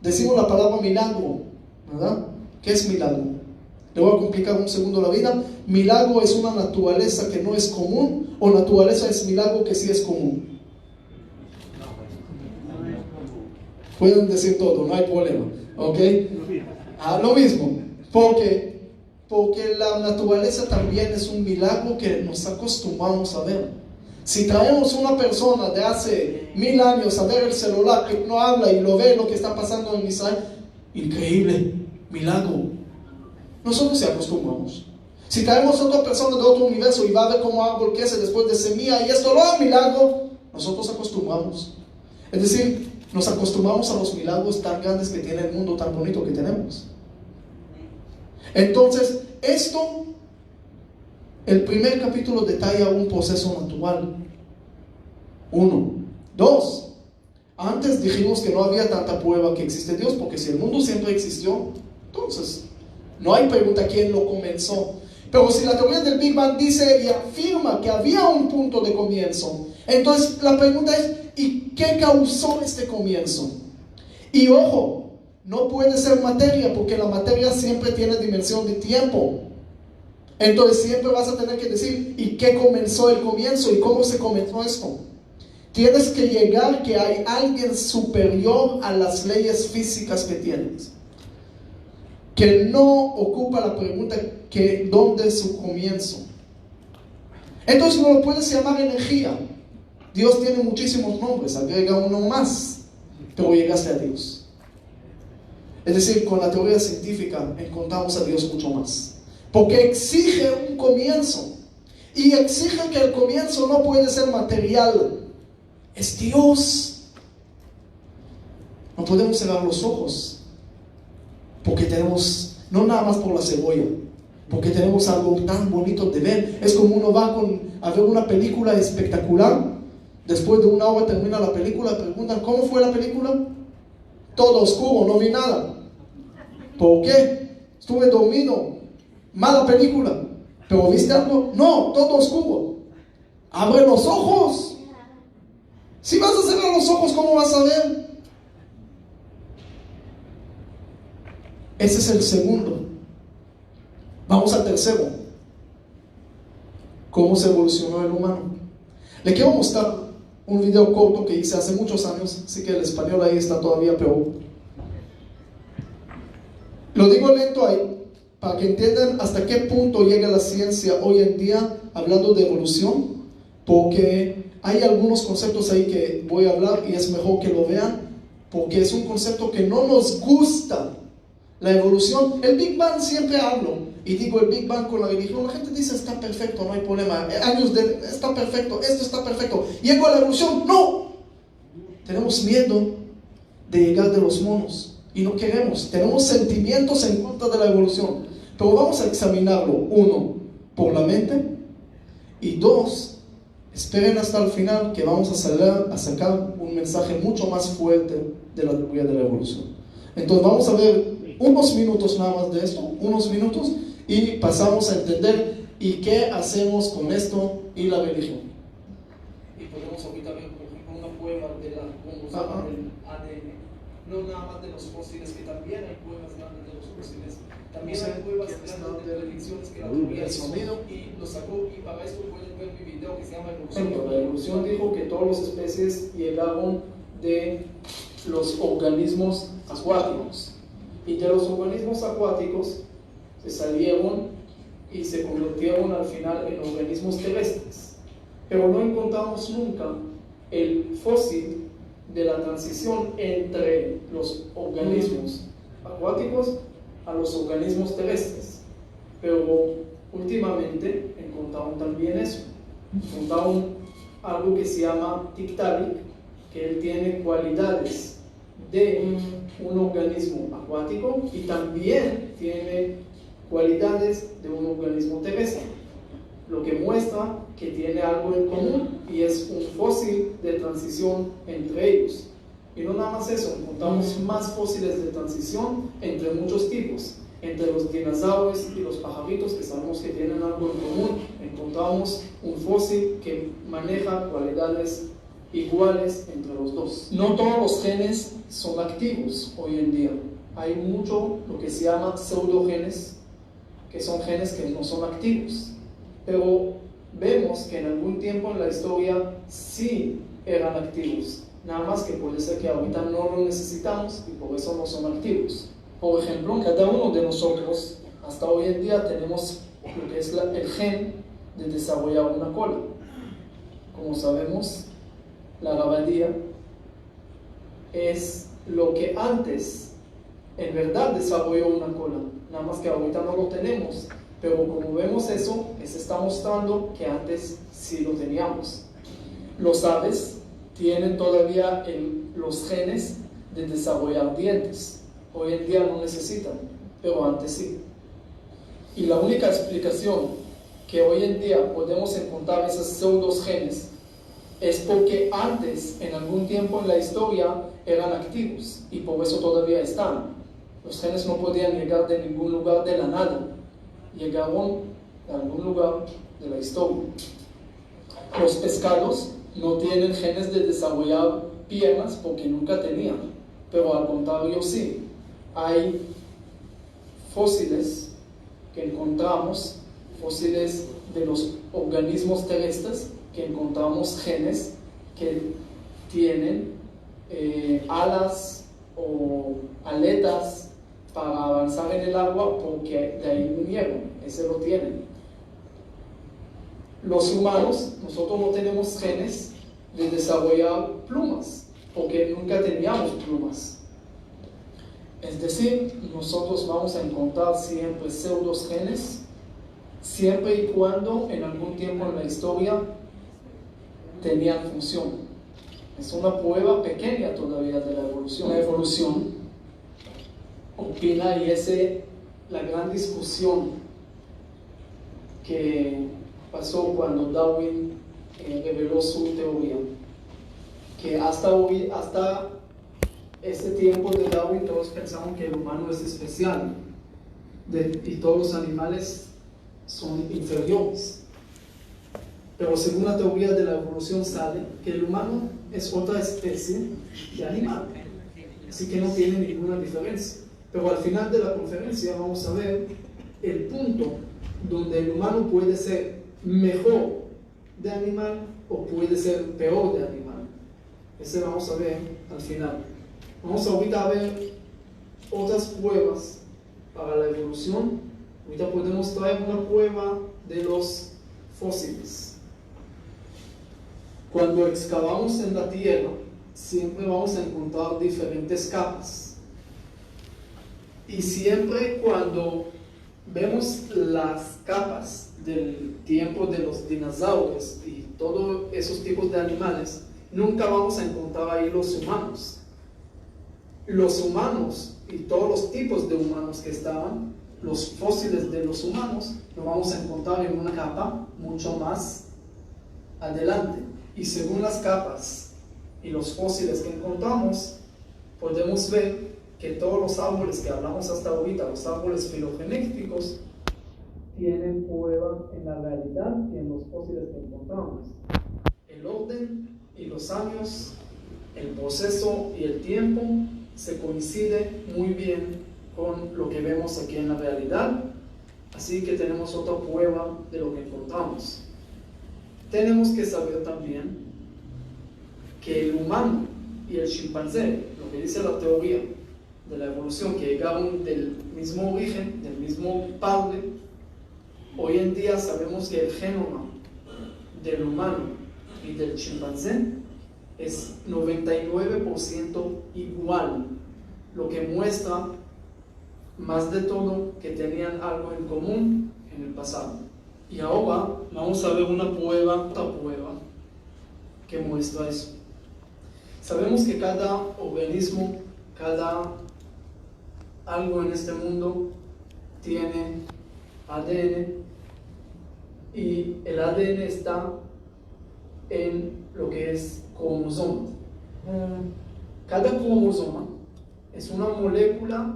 decimos la palabra milagro, ¿verdad? ¿Qué es milagro? Le voy a complicar un segundo la vida. Milagro es una naturaleza que no es común, o naturaleza es milagro que sí es común. Pueden decir todo, no hay problema, ¿ok? Lo mismo, porque la naturaleza también es un milagro que nos acostumbramos a ver. Si traemos una persona de hace 1000 años a ver el celular que no habla y lo ve lo que está pasando en Israel, increíble, milagro. Nosotros se acostumbramos. Si traemos otra persona de otro universo y va a ver cómo árbol crece después de semilla y esto lo milagro, nosotros acostumbramos. Es decir, nos acostumbramos a los milagros tan grandes que tiene el mundo, tan bonito que tenemos. Entonces, el primer capítulo detalla un proceso natural. 1. 2. Antes dijimos que no había tanta prueba que existe Dios, porque si el mundo siempre existió, entonces no hay pregunta quién lo comenzó. Pero si la teoría del Big Bang dice y afirma que había un punto de comienzo, entonces la pregunta es, ¿y qué causó este comienzo? Y ojo, no puede ser materia, porque la materia siempre tiene dimensión de tiempo. Entonces siempre vas a tener que decir, ¿y qué comenzó el comienzo? ¿Y cómo se comenzó esto? Tienes que llegar que hay alguien superior a las leyes físicas que tienes, que no ocupa la pregunta que ¿dónde es su comienzo? Entonces no lo puedes llamar energía. Dios tiene muchísimos nombres, agrega uno más, pero llegaste a Dios. Es decir, con la teoría científica encontramos a Dios mucho más, porque exige un comienzo, y exige que el comienzo no puede ser material, es Dios. No podemos cerrar los ojos, porque tenemos, no nada más por la cebolla, porque tenemos algo tan bonito de ver. Es como uno va a ver una película espectacular, después de 1 hora termina la película, preguntan, ¿cómo fue la película? Todo oscuro, no vi nada. ¿Por qué? Estuve dormido. Mala película. ¿Pero viste algo? No, todo oscuro. Abre los ojos. Si vas a cerrar los ojos, ¿cómo vas a ver? Ese es el segundo. Vamos al tercero. ¿Cómo se evolucionó el humano? Le quiero mostrar un video corto que hice hace muchos años, así que el español ahí está todavía peor. Lo digo lento ahí, para que entiendan hasta qué punto llega la ciencia hoy en día hablando de evolución, porque hay algunos conceptos ahí que voy a hablar y es mejor que lo vean, porque es un concepto que no nos gusta. La evolución, el Big Bang siempre hablo, y digo el Big Bang con la religión, la gente dice está perfecto, no hay problema, está perfecto, esto está perfecto, llego a la evolución, no, tenemos miedo de llegar de los monos, y no queremos, tenemos sentimientos en contra de la evolución, pero vamos a examinarlo, 1, por la mente, y 2, esperen hasta el final que vamos a sacar un mensaje mucho más fuerte de la teoría de la evolución. Entonces vamos a ver unos minutos nada más de esto, unos minutos, y pasamos a entender y qué hacemos con esto y la religión. Y podemos ahorita ver, por ejemplo, una prueba de la composición del ADN, no nada más de los fósiles, que también hay pruebas grandes de los fósiles, también hay pruebas grandes de predicciones que la teoría hizo y lo sacó, y para eso pueden ver mi video que se llama Evolución. La evolución dijo que todas las especies llegaron de los organismos acuáticos. Y de los organismos acuáticos se salieron y se convirtieron al final en organismos terrestres. Pero no encontramos nunca el fósil de la transición entre los organismos acuáticos a los organismos terrestres. Pero últimamente encontraron también eso. Encontraron algo que se llama Tiktaalik, que él tiene cualidades de un organismo acuático y también tiene cualidades de un organismo terrestre, lo que muestra que tiene algo en común y es un fósil de transición entre ellos. Y no nada más eso, encontramos más fósiles de transición entre muchos tipos, entre los dinosaurios y los pajaritos, que sabemos que tienen algo en común. Encontramos un fósil que maneja cualidades iguales entre los dos. No todos los genes son activos hoy en día. Hay mucho lo que se llama pseudogenes, que son genes que no son activos. Pero vemos que en algún tiempo en la historia sí eran activos. Nada más que puede ser que ahorita no lo necesitamos y por eso no son activos. Por ejemplo, cada uno de nosotros hasta hoy en día tenemos lo que es el gen de desarrollar una cola. como sabemos, la rabadía es lo que antes en verdad desarrolló una cola, nada más que ahorita no lo tenemos, pero como vemos eso, se está mostrando que antes sí lo teníamos. Los aves tienen todavía los genes de desarrollar dientes, hoy en día no necesitan, pero antes sí. Y la única explicación que hoy en día podemos encontrar esos pseudogenes es porque antes, en algún tiempo en la historia, eran activos y por eso todavía están. Los genes no podían llegar de ningún lugar de la nada, llegaron a algún lugar de la historia. Los pescados no tienen genes de desarrollar piernas porque nunca tenían, pero al contrario sí. Hay fósiles que encontramos, fósiles de los organismos terrestres, que encontramos genes que tienen alas o aletas para avanzar en el agua porque de ahí vinieron, ese lo tienen. Los humanos, nosotros no tenemos genes de desarrollar plumas porque nunca teníamos plumas. Es decir, nosotros vamos a encontrar siempre pseudogenes, siempre y cuando en algún tiempo en la historia tenían función. Es una prueba pequeña todavía de la evolución. La evolución opina, y la gran discusión que pasó cuando Darwin reveló su teoría, que hasta ese tiempo de Darwin todos pensaban que el humano es especial y todos los animales son inferiores. Pero según la teoría de la evolución sale que el humano es otra especie de animal, así que no tiene ninguna diferencia. Pero al final de la conferencia vamos a ver el punto donde el humano puede ser mejor de animal o puede ser peor de animal. Ese vamos a ver al final. Vamos ahorita a ver otras pruebas para la evolución. Ahorita podemos traer una prueba de los fósiles. Cuando excavamos en la tierra, siempre vamos a encontrar diferentes capas. Y siempre cuando vemos las capas del tiempo de los dinosaurios y todos esos tipos de animales, nunca vamos a encontrar ahí los humanos. Los humanos y todos los tipos de humanos que estaban, los fósiles de los humanos, lo vamos a encontrar en una capa mucho más adelante. Y según las capas y los fósiles que encontramos, podemos ver que todos los árboles que hablamos hasta ahorita, los árboles filogenéticos, tienen prueba en la realidad y en los fósiles que encontramos. El orden y los años, el proceso y el tiempo se coincide muy bien con lo que vemos aquí en la realidad, así que tenemos otra prueba de lo que encontramos. Tenemos que saber también que el humano y el chimpancé, lo que dice la teoría de la evolución, que llegaron del mismo origen, del mismo padre, hoy en día sabemos que el genoma del humano y del chimpancé es 99% igual, lo que muestra más de todo que tenían algo en común en el pasado. Y ahora vamos a ver otra prueba que muestra eso. Sabemos que cada organismo, cada algo en este mundo tiene ADN, y el ADN está en lo que es cromosomas. Cada cromosoma es una molécula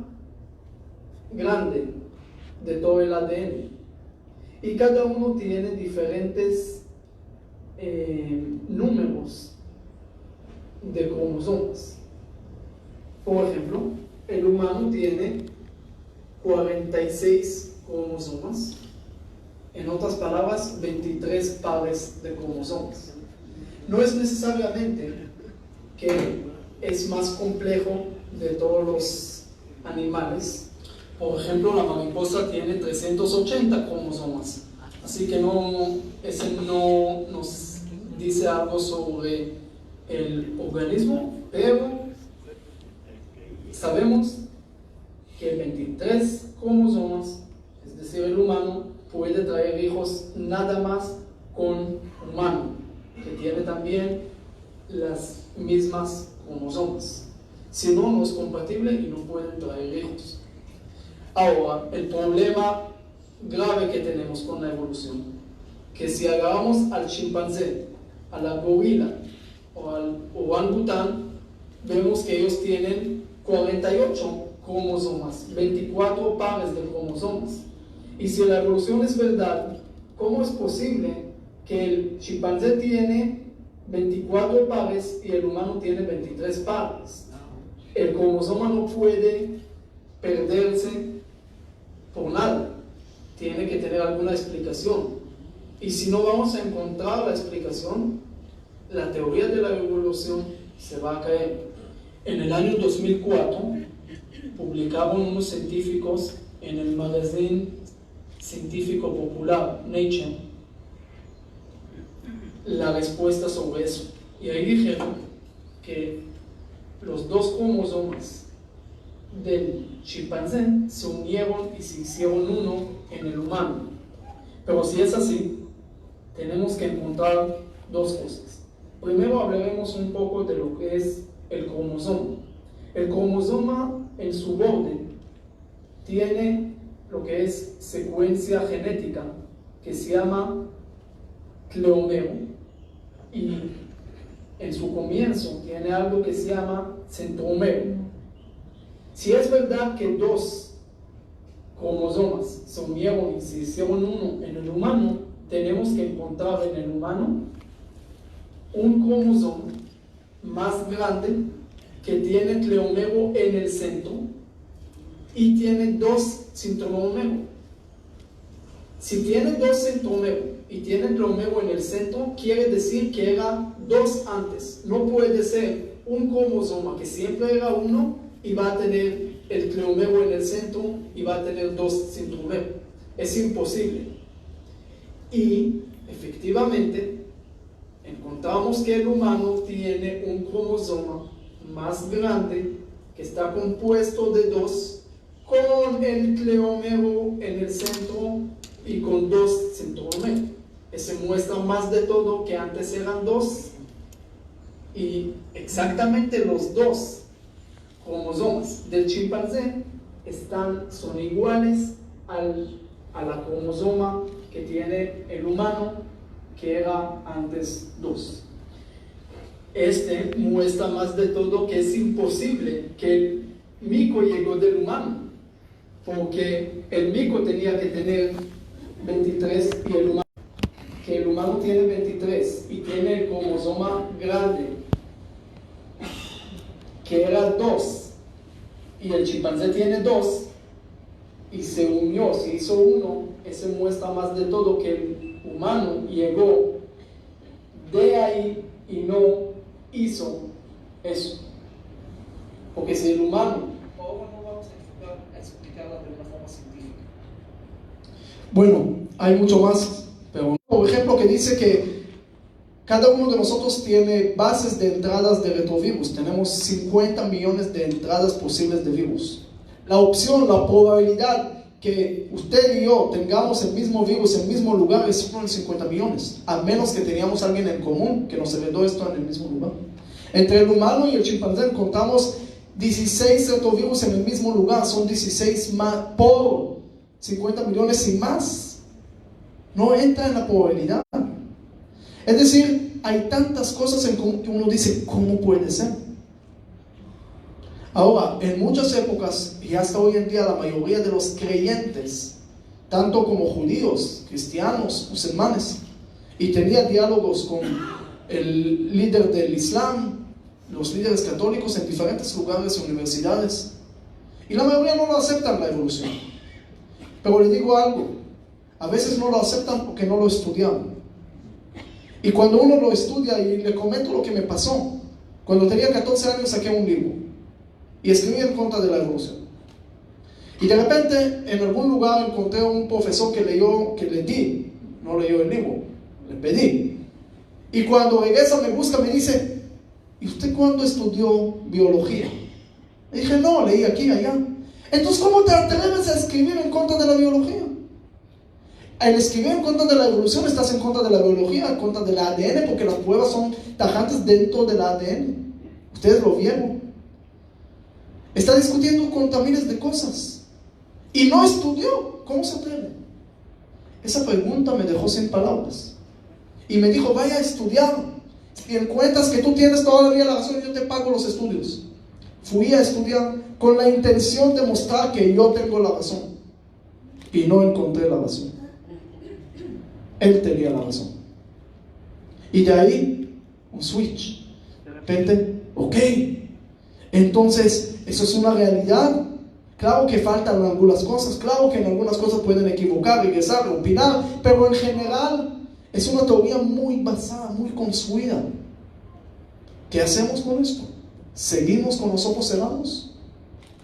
grande de todo el ADN, y cada uno tiene diferentes números de cromosomas. Por ejemplo, el humano tiene 46 cromosomas, en otras palabras, 23 pares de cromosomas. No es necesariamente que es más complejo de todos los animales. Por ejemplo, la mariposa tiene 380 cromosomas, así que ese no nos dice algo sobre el organismo, pero sabemos que 23 cromosomas, es decir, el humano puede traer hijos nada más con humano, que tiene también las mismas cromosomas. Si no, no es compatible y no pueden traer hijos. Ahora, el problema grave que tenemos con la evolución, que si agarramos al chimpancé, a la gorila o al orangután, vemos que ellos tienen 48 cromosomas, 24 pares de cromosomas. Y si la evolución es verdad, ¿cómo es posible que el chimpancé tiene 24 pares y el humano tiene 23 pares? El cromosoma no puede perderse por nada, tiene que tener alguna explicación. Y si no vamos a encontrar la explicación, la teoría de la evolución se va a caer. En el año 2004 publicaron unos científicos en el magazine científico popular Nature la respuesta sobre eso, y ahí dijeron que los dos cromosomas del chimpancé se unieron y se hicieron uno en el humano. Pero si es así, tenemos que encontrar dos cosas. Primero hablaremos un poco de lo que es el cromosoma. El cromosoma en su borde tiene lo que es secuencia genética, que se llama cleomero, y en su comienzo tiene algo que se llama centromero. Si es verdad que dos cromosomas se unieron y se hicieron uno en el humano, tenemos que encontrar en el humano un cromosoma más grande que tiene cleomero en el centro y tiene dos centrómeros. Si tiene dos centrómeros y tiene cleomero en el centro, quiere decir que era dos antes. No puede ser un cromosoma que siempre era uno y va a tener el cleomero en el centro y va a tener dos centrómeros. Es imposible. Y efectivamente encontramos que el humano tiene un cromosoma más grande que está compuesto de dos, con el cleomero en el centro y con dos centrómeros. Ese muestra más de todo que antes eran dos, y exactamente los dos cromosomas del chimpancé son iguales a la cromosoma que tiene el humano, que era antes dos. Este muestra más de todo que es imposible que el mico llegó del humano, porque el mico tenía que tener 23 y el humano tiene 23 y tiene el cromosoma grande, que era 2, y el chimpancé tiene 2 y se unió, se hizo uno. Ese muestra más de todo que el humano llegó de ahí y no hizo eso, porque si el humano... ¿Cómo no vamos a explicarla de una forma científica? Bueno, hay mucho más, pero por ejemplo que dice que cada uno de nosotros tiene bases de entradas de retrovirus. Tenemos 50 millones de entradas posibles de virus. La opción, la probabilidad que usted y yo tengamos el mismo virus en el mismo lugar es 1 en 50 millones, a menos que teníamos alguien en común que nos heredó esto en el mismo lugar. Entre el humano y el chimpancé encontramos 16 retrovirus en el mismo lugar, son 16 más por 50 millones y más. No entra en la probabilidad. Es decir, hay tantas cosas en común que uno dice, ¿cómo puede ser? Ahora, en muchas épocas y hasta hoy en día, la mayoría de los creyentes, tanto como judíos, cristianos, musulmanes, y tenía diálogos con el líder del Islam, los líderes católicos en diferentes lugares y universidades, y la mayoría no lo aceptan la evolución. Pero le digo algo, a veces no lo aceptan porque no lo estudiaron. Y cuando uno lo estudia, y le comento lo que me pasó, cuando tenía 14 años saqué un libro y escribí en contra de la evolución. Y de repente en algún lugar encontré un profesor que le di, no leyó el libro, le pedí. Y cuando regresa me busca, me dice, ¿y usted cuándo estudió biología? Le dije, no, leí aquí, allá. Entonces, ¿cómo te atreves a escribir en contra de la biología? Al escribir en contra de la evolución, estás en contra de la biología, en contra del ADN, porque las pruebas son tajantes dentro del ADN. Ustedes lo vieron. Está discutiendo contra miles de cosas. Y no estudió. ¿Cómo se atreve? Esa pregunta me dejó sin palabras. Y me dijo, vaya a estudiar. Si encuentras que tú tienes todavía la razón, yo te pago los estudios. Fui a estudiar con la intención de mostrar que yo tengo la razón. Y no encontré la razón. Él tenía la razón. Y de ahí, un switch. De repente, ok. Entonces, eso es una realidad. Claro que faltan algunas cosas. Claro que en algunas cosas pueden equivocar, regresar, opinar. Pero en general, es una teoría muy basada, muy construida. ¿Qué hacemos con esto? ¿Seguimos con los ojos cerrados?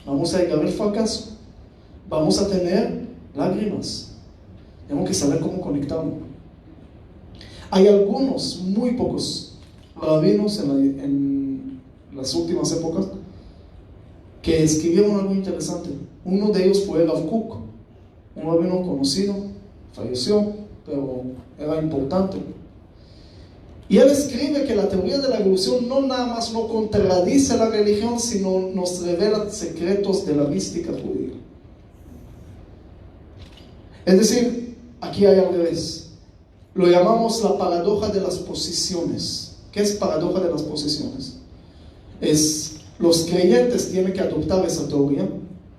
Vamos a llegar al fracaso. Vamos a tener lágrimas. Tenemos que saber cómo conectarnos. Hay algunos, muy pocos rabinos en las últimas épocas que escribieron algo interesante. Uno de ellos fue Rav Kook, un rabino conocido, falleció, pero era importante. Y él escribe que la teoría de la evolución no nada más no contradice la religión, sino nos revela secretos de la mística judía. Es decir, aquí hay al revés. Lo llamamos la paradoja de las posiciones. ¿Qué es paradoja de las posiciones? Los creyentes tienen que adoptar esa teoría,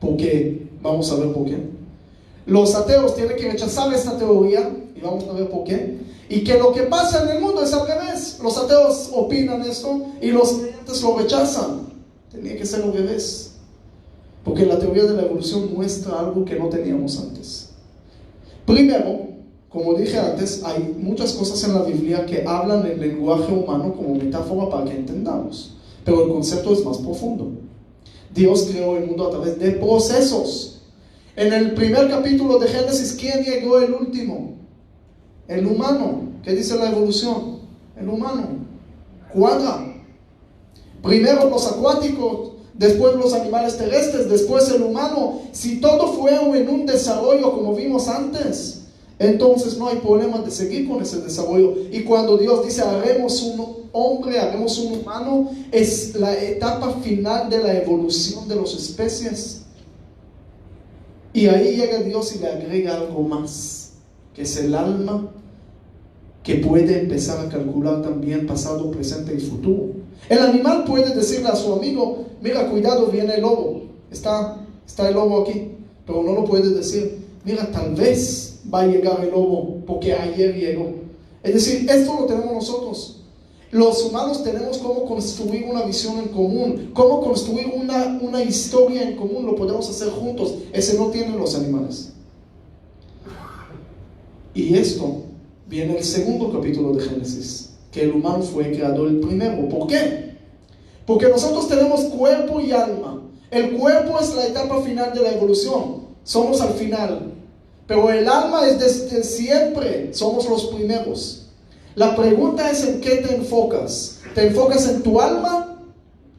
porque vamos a ver por qué. Los ateos tienen que rechazar esta teoría, y vamos a ver por qué. Y que lo que pasa en el mundo es al revés. Los ateos opinan esto y los creyentes lo rechazan. Tenía que ser al revés, porque la teoría de la evolución muestra algo que no teníamos antes. Primero, como dije antes, hay muchas cosas en la Biblia que hablan el lenguaje humano como metáfora para que entendamos, pero el concepto es más profundo. Dios creó el mundo a través de procesos. En el primer capítulo de Génesis, ¿quién llegó el último? El humano. ¿Qué dice la evolución? El humano. Cuadra. Primero los acuáticos, después los animales terrestres, después el humano. Si todo fue en un desarrollo como vimos antes, entonces no hay problema de seguir con ese desarrollo. Y cuando Dios dice haremos un hombre, haremos un humano, es la etapa final de la evolución de las especies. Y ahí llega Dios y le agrega algo más, que es el alma, que puede empezar a calcular también pasado, presente y futuro. El animal puede decirle a su amigo, mira, cuidado, viene el lobo, está el lobo aquí, pero no lo puede decir, mira, tal vez va a llegar el lobo porque ayer llegó. Es decir, esto lo tenemos nosotros. Los humanos tenemos cómo construir una visión en común, cómo construir una historia en común. Lo podemos hacer juntos. Ese no tienen los animales. Y esto viene el segundo capítulo de Génesis, que el humano fue creado el primero. ¿Por qué? Porque nosotros tenemos cuerpo y alma. El cuerpo es la etapa final de la evolución, somos al final. Pero el alma es desde siempre, somos los primeros. La pregunta es en qué te enfocas. ¿Te enfocas en tu alma?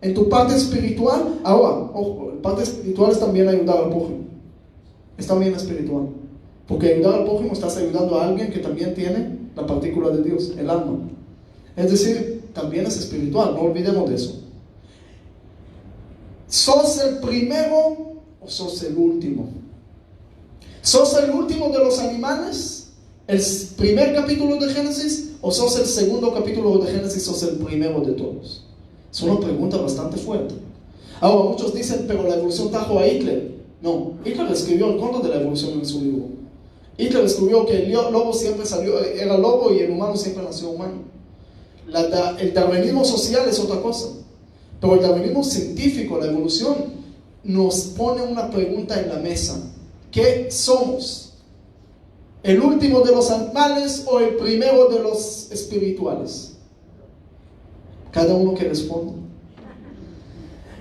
¿En tu parte espiritual? Ahora, ojo, la parte espiritual es también ayudar al prójimo. Es también espiritual. Porque ayudar al prójimo estás ayudando a alguien que también tiene la partícula de Dios, el alma. Es decir, también es espiritual, no olvidemos de eso. ¿Sos el primero o sos el último? ¿Sos el último de los animales? ¿El primer capítulo de Génesis? ¿O sos el segundo capítulo de Génesis? ¿Sos el primero de todos? Es una pregunta bastante fuerte. Ahora, muchos dicen, pero la evolución trajo a Hitler. No, Hitler escribió en contra de la evolución en su libro. Hitler escribió que el lobo siempre era lobo y el humano siempre nació humano. El darwinismo social es otra cosa. Pero el darwinismo científico, la evolución, nos pone una pregunta en la mesa. ¿Qué somos? ¿El último de los animales o el primero de los espirituales? Cada uno que responda.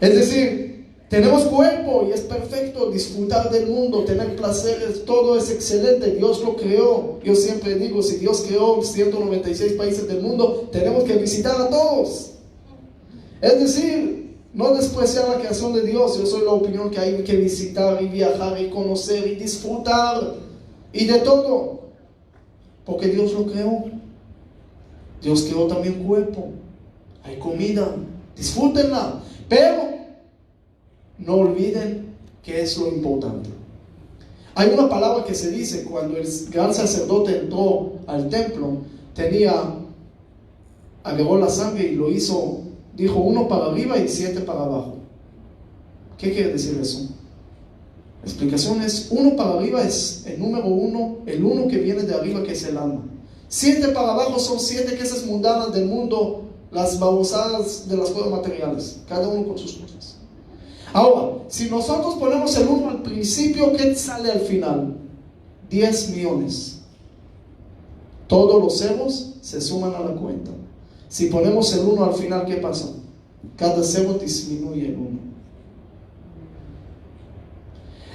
Es decir, Tenemos cuerpo y es perfecto disfrutar del mundo, tener placeres, todo es excelente, Dios lo creó. Yo siempre digo, si Dios creó 196 países del mundo, tenemos que visitar a todos. Es decir, no despreciar la creación de Dios. Yo soy la opinión que hay que visitar y viajar y conocer y disfrutar y de todo, porque Dios lo creó. Dios creó también cuerpo, hay comida, disfrútenla, pero no olviden que es lo importante. Hay una palabra que se dice cuando el gran sacerdote entró al templo, agarró la sangre y lo hizo, dijo 1 para arriba y 7 para abajo. ¿Qué quiere decir eso? La explicación es: 1 para arriba es el número 1, el 1 que viene de arriba, que es el alma. 7 para abajo son 7 cosas mundanas del mundo, las babosadas de las cosas materiales, cada uno con sus cosas. Ahora, si nosotros ponemos el 1 al principio, ¿qué sale al final? 10 millones. Todos los ceros se suman a la cuenta. Si ponemos el 1 al final, ¿qué pasa? Cada cero disminuye el 1.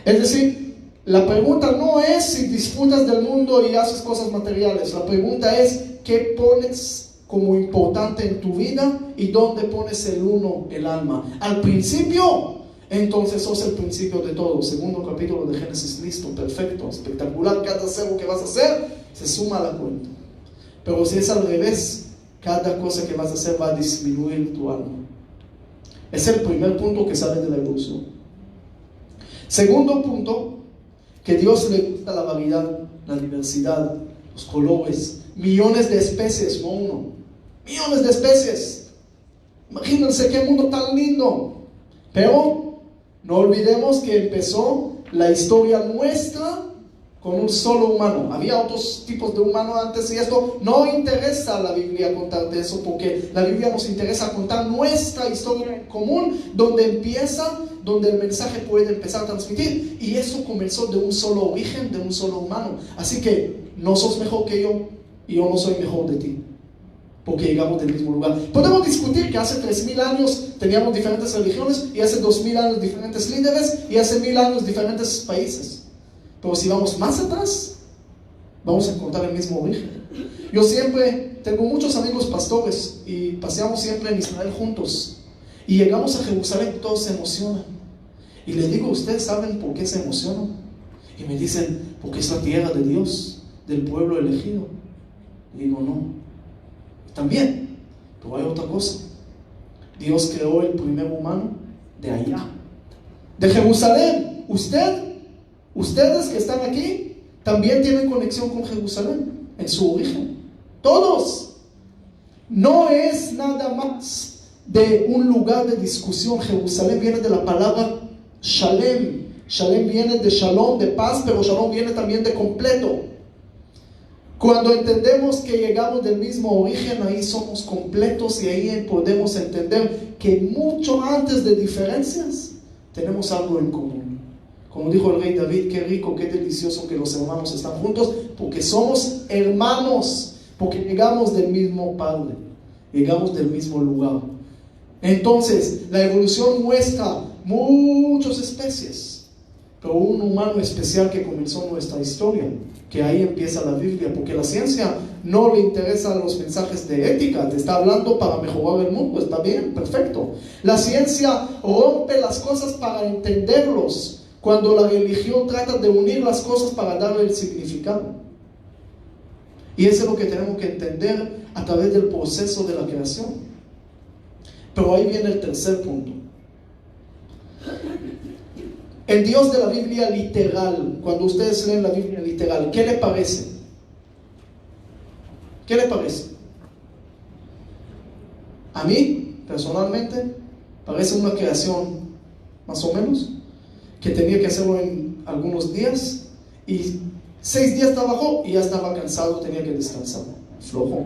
Es decir, la pregunta no es si disfrutas del mundo y haces cosas materiales. La pregunta es: ¿qué pones como importante en tu vida y dónde pones el 1, el alma? Al principio, entonces sos el principio de todo. Segundo capítulo de Génesis, listo, perfecto, espectacular. Cada cero que vas a hacer se suma a la cuenta. Pero si es al revés, cada cosa que vas a hacer va a disminuir tu alma. Es el primer punto que sale de la evolución. Segundo punto, que Dios le gusta la variedad, la diversidad, los colores, millones de especies, no uno, millones de especies. Imagínense qué mundo tan lindo. Pero no olvidemos que empezó la historia nuestra con un solo humano. Había otros tipos de humanos antes, y esto no interesa a la Biblia contarte eso, porque la Biblia nos interesa contar nuestra historia en común, donde el mensaje puede empezar a transmitir. Y eso comenzó de un solo origen, de un solo humano. Así que no sos mejor que yo y yo no soy mejor de ti, porque llegamos del mismo lugar. Podemos discutir que hace 3000 años teníamos diferentes religiones, y hace 2000 años diferentes líderes, y hace 1000 años diferentes países. Pero si vamos más atrás, vamos a encontrar el mismo origen. Yo siempre tengo muchos amigos pastores y paseamos siempre en Israel juntos. Y llegamos a Jerusalén, todos se emocionan. Y les digo: ¿ustedes saben por qué se emocionan? Y me dicen: porque es la tierra de Dios, del pueblo elegido. Y digo: no. También, pero hay otra cosa. Dios creó el primer humano de allá, de Jerusalén. Ustedes que están aquí también tienen conexión con Jerusalén en su origen. Todos. No es nada más de un lugar de discusión. Jerusalén viene de la palabra Shalem. Shalem viene de Shalom, de paz, pero Shalom viene también de completo. Cuando entendemos que llegamos del mismo origen, ahí somos completos, y ahí podemos entender que mucho antes de diferencias tenemos algo en común. Como dijo el rey David: qué rico, qué delicioso que los hermanos están juntos, porque somos hermanos, porque llegamos del mismo Padre, llegamos del mismo lugar. Entonces, la evolución muestra muchas especies, pero un humano especial que comenzó nuestra historia, que ahí empieza la Biblia, porque la ciencia no le interesan los mensajes de ética, te está hablando para mejorar el mundo, está bien, perfecto. La ciencia rompe las cosas para entenderlos, cuando la religión trata de unir las cosas para darle el significado. Y eso es lo que tenemos que entender a través del proceso de la creación. Pero ahí viene el tercer punto. El Dios de la Biblia literal, cuando ustedes leen la Biblia literal, ¿qué le parece? ¿Qué le parece? A mí, personalmente, parece una creación, más o menos, que tenía que hacerlo en algunos días, y 6 días trabajó y ya estaba cansado, tenía que descansar, flojo.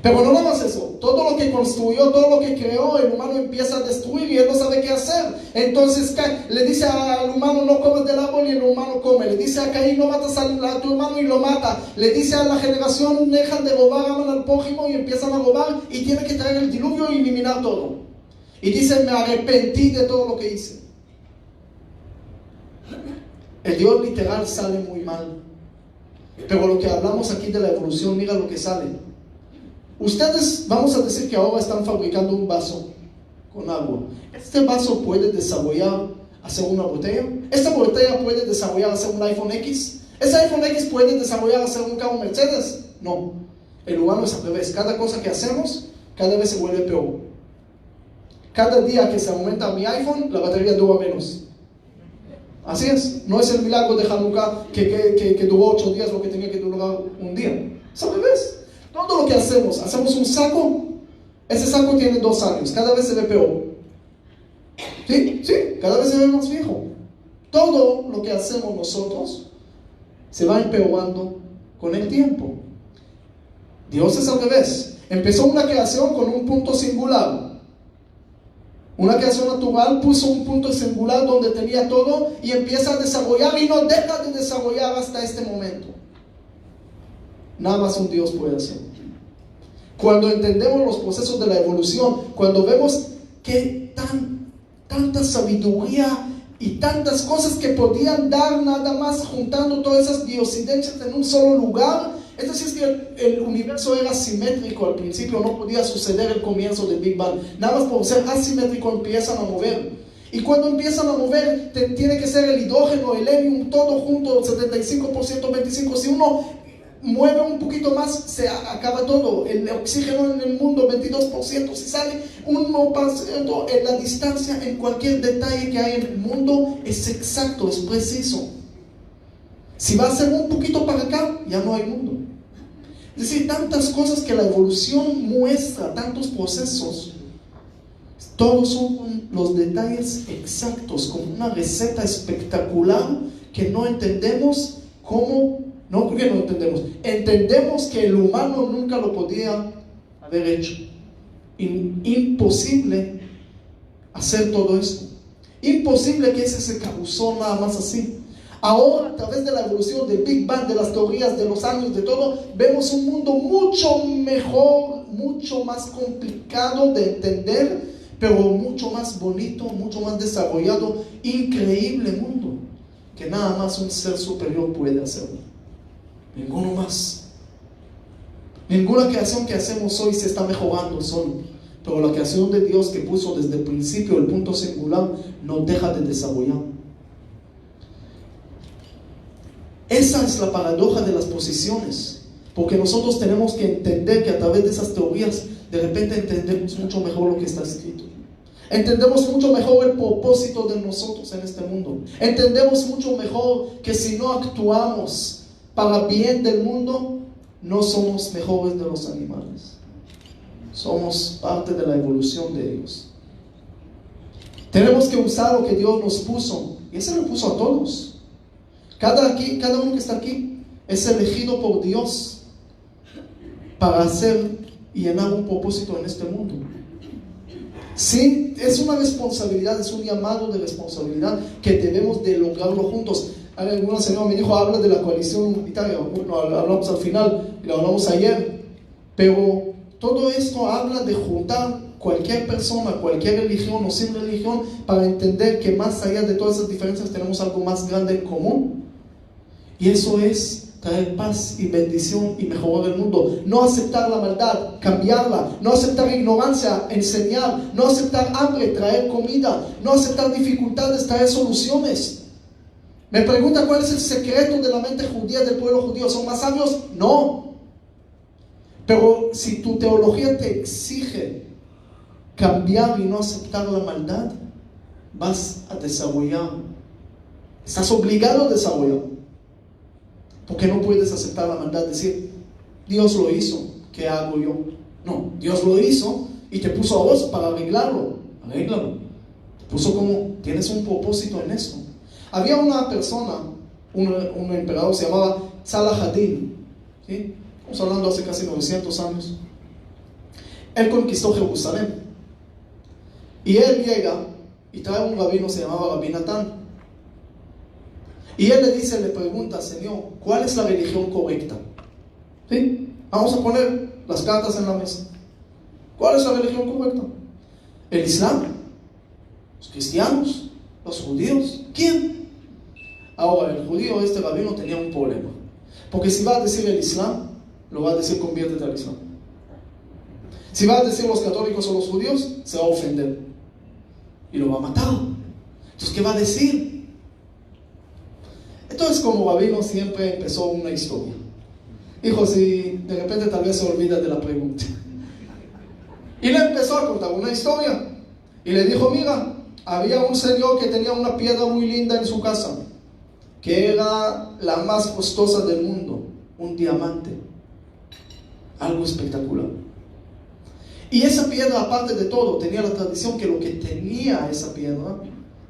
Pero no nada más eso, todo lo que construyó, todo lo que creó, el humano empieza a destruir y él no sabe qué hacer. Entonces le dice al humano: no comas del árbol, y el humano come. Le dice a Caín: no matas a tu hermano, y lo mata. Le dice a la generación: dejan de robar, aman al prójimo, y empiezan a robar, y tiene que traer el diluvio y eliminar todo. Y dice: me arrepentí de todo lo que hice. El Dios literal sale muy mal. Pero lo que hablamos aquí de la evolución, mira lo que sale. Ustedes, vamos a decir que ahora están fabricando un vaso con agua. Este vaso puede desarrollar, hacer una botella. Esta botella puede desarrollar, hacer un iPhone X. Ese iPhone X puede desarrollar, hacer un carro Mercedes. No, el humano es al revés. Cada cosa que hacemos, cada vez se vuelve peor. Cada día que se aumenta mi iPhone, la batería dura menos. Así es, no es el milagro de Hanukkah que duró 8 días lo que tenía que durar un día. Es al revés. Todo lo que hacemos un saco, ese saco tiene 2 años, cada vez se ve peor. Sí, cada vez se ve más viejo. Todo lo que hacemos nosotros se va empeorando con el tiempo. Dios es al revés. Empezó una creación con un punto singular. Una creación natural, puso un punto singular donde tenía todo y empieza a desarrollar y no deja de desarrollar hasta este momento. Nada más un Dios puede hacer. Cuando entendemos los procesos de la evolución, cuando vemos que tanta sabiduría y tantas cosas que podían dar nada más juntando todas esas diosidencias en un solo lugar, es decir, que el universo era simétrico al principio, no podía suceder el comienzo del Big Bang. Nada más por ser asimétrico empiezan a mover. Y cuando empiezan a mover, tiene que ser el hidrógeno, el helio, todo junto, 75%, 25%. Si uno mueve un poquito más, se acaba todo. El oxígeno en el mundo, 22%. Si sale 1% en la distancia, en cualquier detalle que hay en el mundo, es exacto, es preciso. Si va a ser un poquito para acá, ya no hay mundo. Es decir, tantas cosas que la evolución muestra, tantos procesos, todos son los detalles exactos, como una receta espectacular que no entendemos cómo, no porque no entendemos que el humano nunca lo podía haber hecho. Imposible hacer todo esto. Imposible que ese se causó nada más así. Ahora, a través de la evolución del Big Bang, de las teorías, de los años, de todo, vemos un mundo mucho mejor, mucho más complicado de entender, pero mucho más bonito, mucho más desarrollado, increíble mundo, que nada más un ser superior puede hacerlo. Ninguno más. Ninguna creación que hacemos hoy se está mejorando solo, pero la creación de Dios que puso desde el principio el punto singular no deja de desarrollar. Esa es la paradoja de las posiciones, porque nosotros tenemos que entender que a través de esas teorías de repente entendemos mucho mejor lo que está escrito. Entendemos mucho mejor el propósito de nosotros en este mundo. Entendemos mucho mejor que si no actuamos para bien del mundo, no somos mejores de los animales. Somos parte de la evolución de ellos. Tenemos que usar lo que Dios nos puso, y ese lo puso a todos. Cada uno que está aquí es elegido por Dios para hacer y llenar un propósito en este mundo. Sí, es una responsabilidad, es un llamado de responsabilidad que debemos de lograrlo juntos. Alguna señora me dijo, habla de la coalición humanitaria. Bueno, hablamos al final y lo hablamos ayer, pero todo esto habla de juntar cualquier persona, cualquier religión o sin religión, para entender que más allá de todas esas diferencias tenemos algo más grande en común. Y eso es traer paz y bendición y mejorar el mundo. No aceptar la maldad, cambiarla. No aceptar ignorancia, enseñar. No aceptar hambre, traer comida. No aceptar dificultades, traer soluciones. Me pregunta cuál es el secreto de la mente judía, del pueblo judío. ¿Son más sabios? No. Pero si tu teología te exige cambiar y no aceptar la maldad, vas a desarrollar. Estás obligado a desarrollar. Porque no puedes aceptar la maldad, decir, Dios lo hizo, ¿qué hago yo? No, Dios lo hizo y te puso a vos para arreglarlo. Arréglalo. Te puso como, tienes un propósito en eso. Había una persona, un emperador, se llamaba Salah ad-Din, ¿sí? Estamos hablando hace casi 900 años. Él conquistó Jerusalén. Y él llega y trae un rabino, se llamaba Rabí Natán. Y él le pregunta, Señor, ¿cuál es la religión correcta? ¿Sí? Vamos a poner las cartas en la mesa. ¿Cuál es la religión correcta? ¿El Islam? ¿Los cristianos? ¿Los judíos? ¿Quién? Ahora, el judío, este rabino, tenía un problema. Porque si va a decir el Islam, lo va a decir conviértete al Islam. Si va a decir los católicos o los judíos, se va a ofender. Y lo va a matar. Entonces, ¿qué va a decir? Entonces, como rabino, siempre empezó una historia. Dijo, si de repente tal vez se olvida de la pregunta. Y le empezó a contar una historia. Y le dijo, mira, había un señor que tenía una piedra muy linda en su casa, que era la más costosa del mundo, un diamante. Algo espectacular. Y esa piedra, aparte de todo, tenía la tradición que lo que tenía esa piedra,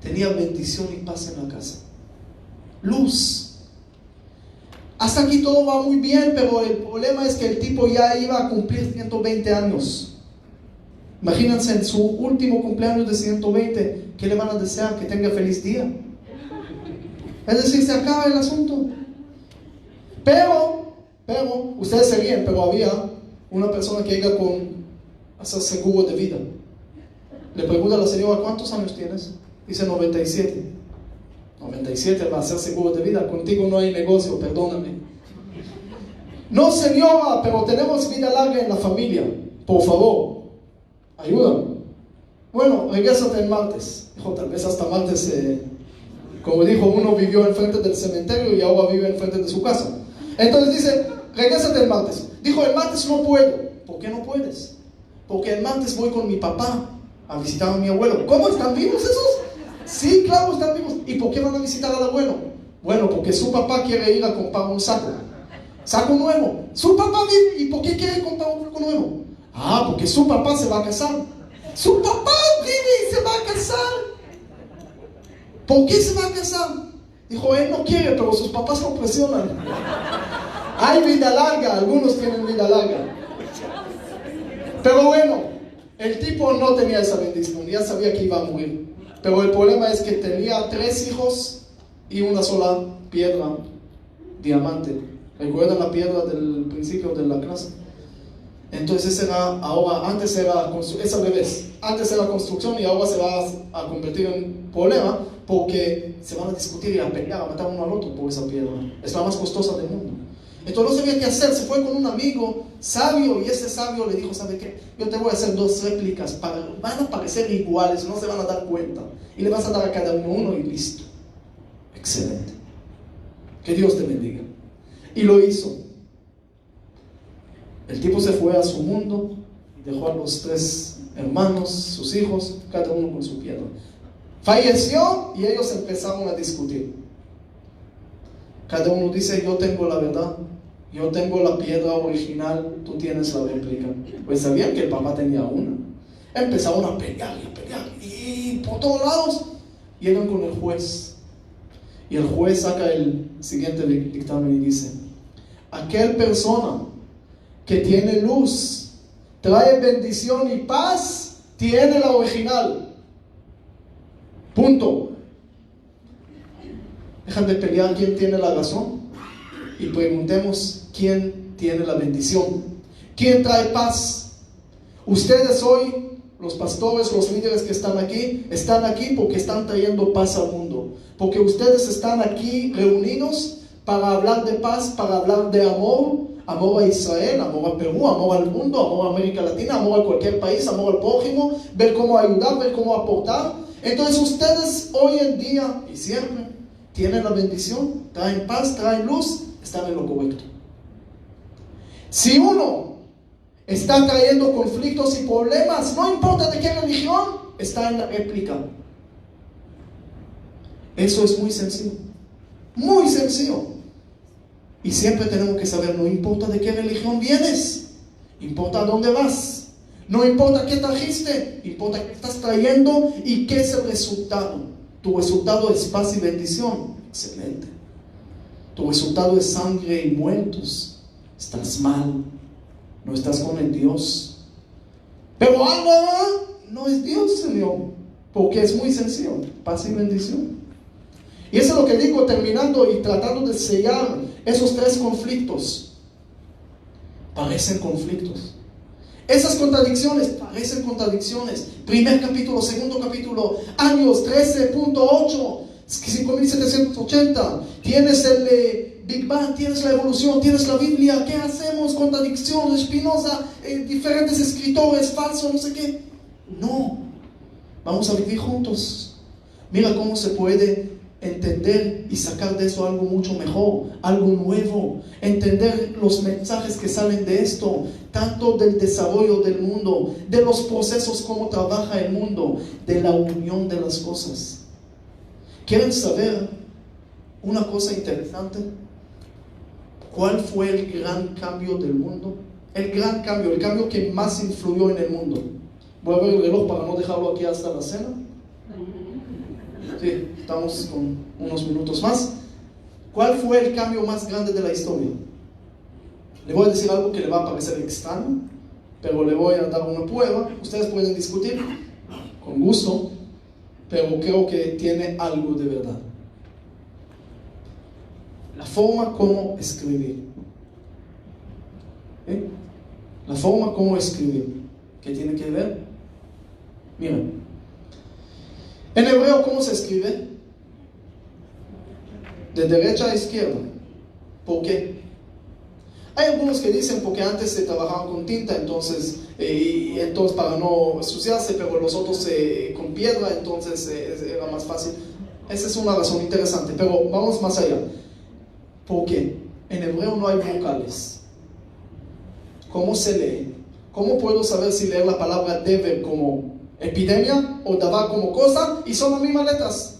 tenía bendición y paz en la casa. Luz. Hasta aquí todo va muy bien, pero el problema es que el tipo ya iba a cumplir 120 años. Imagínense, en su último cumpleaños de 120, ¿qué le van a desear? Que tenga feliz día. Es decir, se acaba el asunto. Pero, ustedes se ríen, pero había una persona que llega con hacer seguro de vida. Le pregunta a la señora, ¿cuántos años tienes? Dice 97. 97 va a ser seguro de vida. Contigo no hay negocio, perdóname. No, señora, pero tenemos vida larga en la familia. Por favor, ayúdame. Bueno, regrésate el martes. Dijo, tal vez hasta martes, como dijo, uno vivió enfrente del cementerio y ahora vive enfrente de su casa. Entonces dice, regrésate el martes. Dijo, el martes no puedo. ¿Por qué no puedes? Porque el martes voy con mi papá a visitar a mi abuelo. ¿Cómo están vivos esos? Sí, claro, están vivos. ¿Y por qué van a visitar al abuelo? Bueno, porque su papá quiere ir a comprar un saco nuevo. Su papá vive. ¿Y por qué quiere comprar un saco nuevo? Ah, porque su papá se va a casar. Su papá vive y se va a casar. ¿Por qué se va a casar? Dijo, él no quiere, pero sus papás lo presionan. Hay vida larga, algunos tienen vida larga. Pero bueno, el tipo no tenía esa bendición, ya sabía que iba a morir. Pero el problema es que tenía 3 hijos y una sola piedra, diamante. ¿Recuerdan la piedra del principio de la clase? Entonces antes era, es al revés. Antes era construcción y ahora se va a convertir en problema porque se van a discutir y a pelear, a matar uno al otro por esa piedra. Es la más costosa del mundo. Entonces no sabía qué hacer, se fue con un amigo sabio y ese sabio le dijo, ¿sabe qué? Yo te voy a hacer 2 réplicas, van a parecer iguales, no se van a dar cuenta. Y le vas a dar a cada uno y listo. Excelente. Que Dios te bendiga. Y lo hizo. El tipo se fue a su mundo y dejó a los 3 hermanos, sus hijos, cada uno con su piedra. Falleció y ellos empezaron a discutir. Cada uno dice, yo tengo la verdad, yo tengo la piedra original, tú tienes la réplica. Pues sabían que el papá tenía una. Empezaron a pelear y por todos lados llegan con el juez. Y el juez saca el siguiente dictamen y dice, aquel persona que tiene luz, trae bendición y paz, tiene la original. Punto. Dejan de pelear quién tiene la razón y preguntemos quién tiene la bendición, quién trae paz. Ustedes hoy, los pastores, los líderes que están aquí porque están trayendo paz al mundo, porque ustedes están aquí reunidos para hablar de paz, para hablar de amor a Israel, amor a Perú, amor al mundo, amor a América Latina, amor a cualquier país, amor al prójimo, ver cómo ayudar, ver cómo aportar. Entonces ustedes hoy en día y siempre tienen la bendición, traen paz, traen luz, están en lo correcto. Si uno está trayendo conflictos y problemas, no importa de qué religión, está en la réplica. Eso es muy sencillo. Muy sencillo. Y siempre tenemos que saber, no importa de qué religión vienes, importa dónde vas. No importa qué trajiste, importa qué estás trayendo y qué es el resultado. Tu resultado es paz y bendición. Excelente. Tu resultado es sangre y muertos. Estás mal. No estás con el Dios. Pero algo no es Dios, Señor. Porque es muy sencillo. Paz y bendición. Y eso es lo que digo terminando y tratando de sellar esos 3 conflictos. Parecen conflictos. Esas contradicciones parecen contradicciones. Primer capítulo, segundo capítulo, años 13.8. 5780, tienes el Big Bang, tienes la evolución, tienes la Biblia, ¿qué hacemos? Contradicción, Spinoza, diferentes escritores, falsos, no sé qué. No, vamos a vivir juntos. Mira cómo se puede entender y sacar de eso algo mucho mejor, algo nuevo, entender los mensajes que salen de esto, tanto del desarrollo del mundo, de los procesos, cómo trabaja el mundo, de la unión de las cosas. ¿Quieren saber una cosa interesante? ¿Cuál fue el gran cambio del mundo? El gran cambio, el cambio que más influyó en el mundo. Voy a ver el reloj para no dejarlo aquí hasta la cena. Sí, estamos con unos minutos más. ¿Cuál fue el cambio más grande de la historia? Le voy a decir algo que le va a parecer extraño, pero le voy a dar una prueba. Ustedes pueden discutir con gusto, pero creo que tiene algo de verdad. La forma como escribir. ¿Eh? La forma como escribir. ¿Qué tiene que ver? Miren. En hebreo, ¿cómo se escribe? De derecha a izquierda. ¿Por qué? Hay algunos que dicen porque antes se trabajaban con tinta, entonces para no ensuciarse, pero los otros con piedra, entonces era más fácil. Esa es una razón interesante, pero vamos más allá. ¿Por qué? En hebreo no hay vocales. ¿Cómo se lee? ¿Cómo puedo saber si leer la palabra deber como epidemia o davar como cosa y son las mismas letras?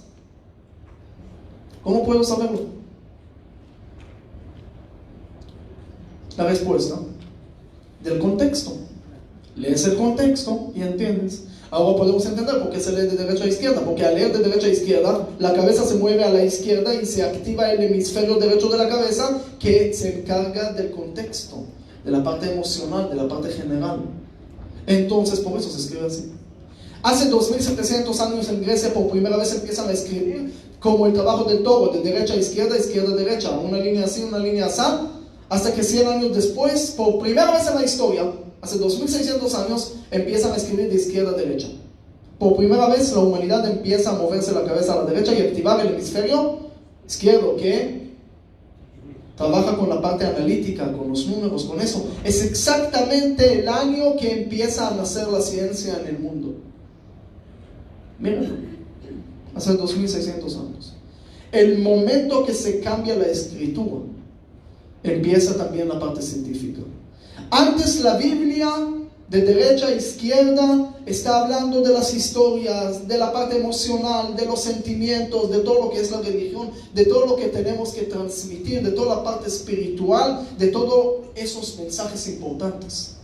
¿Cómo puedo saberlo? La respuesta del contexto. Lees el contexto y entiendes. Ahora podemos entender por qué se lee de derecha a izquierda, porque al leer de derecha a izquierda la cabeza se mueve a la izquierda y se activa el hemisferio derecho de la cabeza que se encarga del contexto, de la parte emocional, de la parte general. Entonces por eso se escribe así. Hace 2700 años en Grecia por primera vez empiezan a escribir como el trabajo del toro, de derecha a izquierda, izquierda a derecha, una línea así, una línea así, hasta que 100 años después, por primera vez en la historia, hace 2600 años, empiezan a escribir de izquierda a derecha. Por primera vez la humanidad empieza a moverse la cabeza a la derecha y activar el hemisferio izquierdo que trabaja con la parte analítica, con los números, con eso. Es exactamente el año que empieza a nacer la ciencia en el mundo. Miren, hace 2600 años. El momento que se cambia la escritura, empieza también la parte científica. Antes la Biblia, de derecha a izquierda, está hablando de las historias, de la parte emocional, de los sentimientos, de todo lo que es la religión, de todo lo que tenemos que transmitir, de toda la parte espiritual, de todos esos mensajes importantes.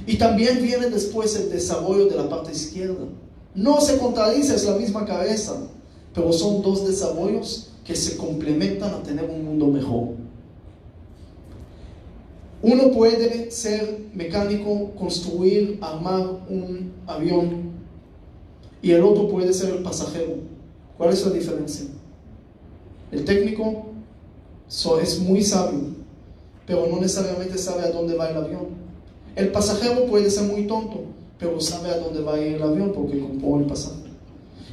Y también viene después el desarrollo de la parte izquierda. No se contradice, es la misma cabeza, pero son dos desarrollos que se complementan a tener un mundo mejor. Uno puede ser mecánico, construir, armar un avión, y el otro puede ser el pasajero. ¿Cuál es la diferencia? El técnico es muy sabio, pero no necesariamente sabe a dónde va el avión. El pasajero puede ser muy tonto, pero sabe a dónde va a ir el avión porque compró el pasaje.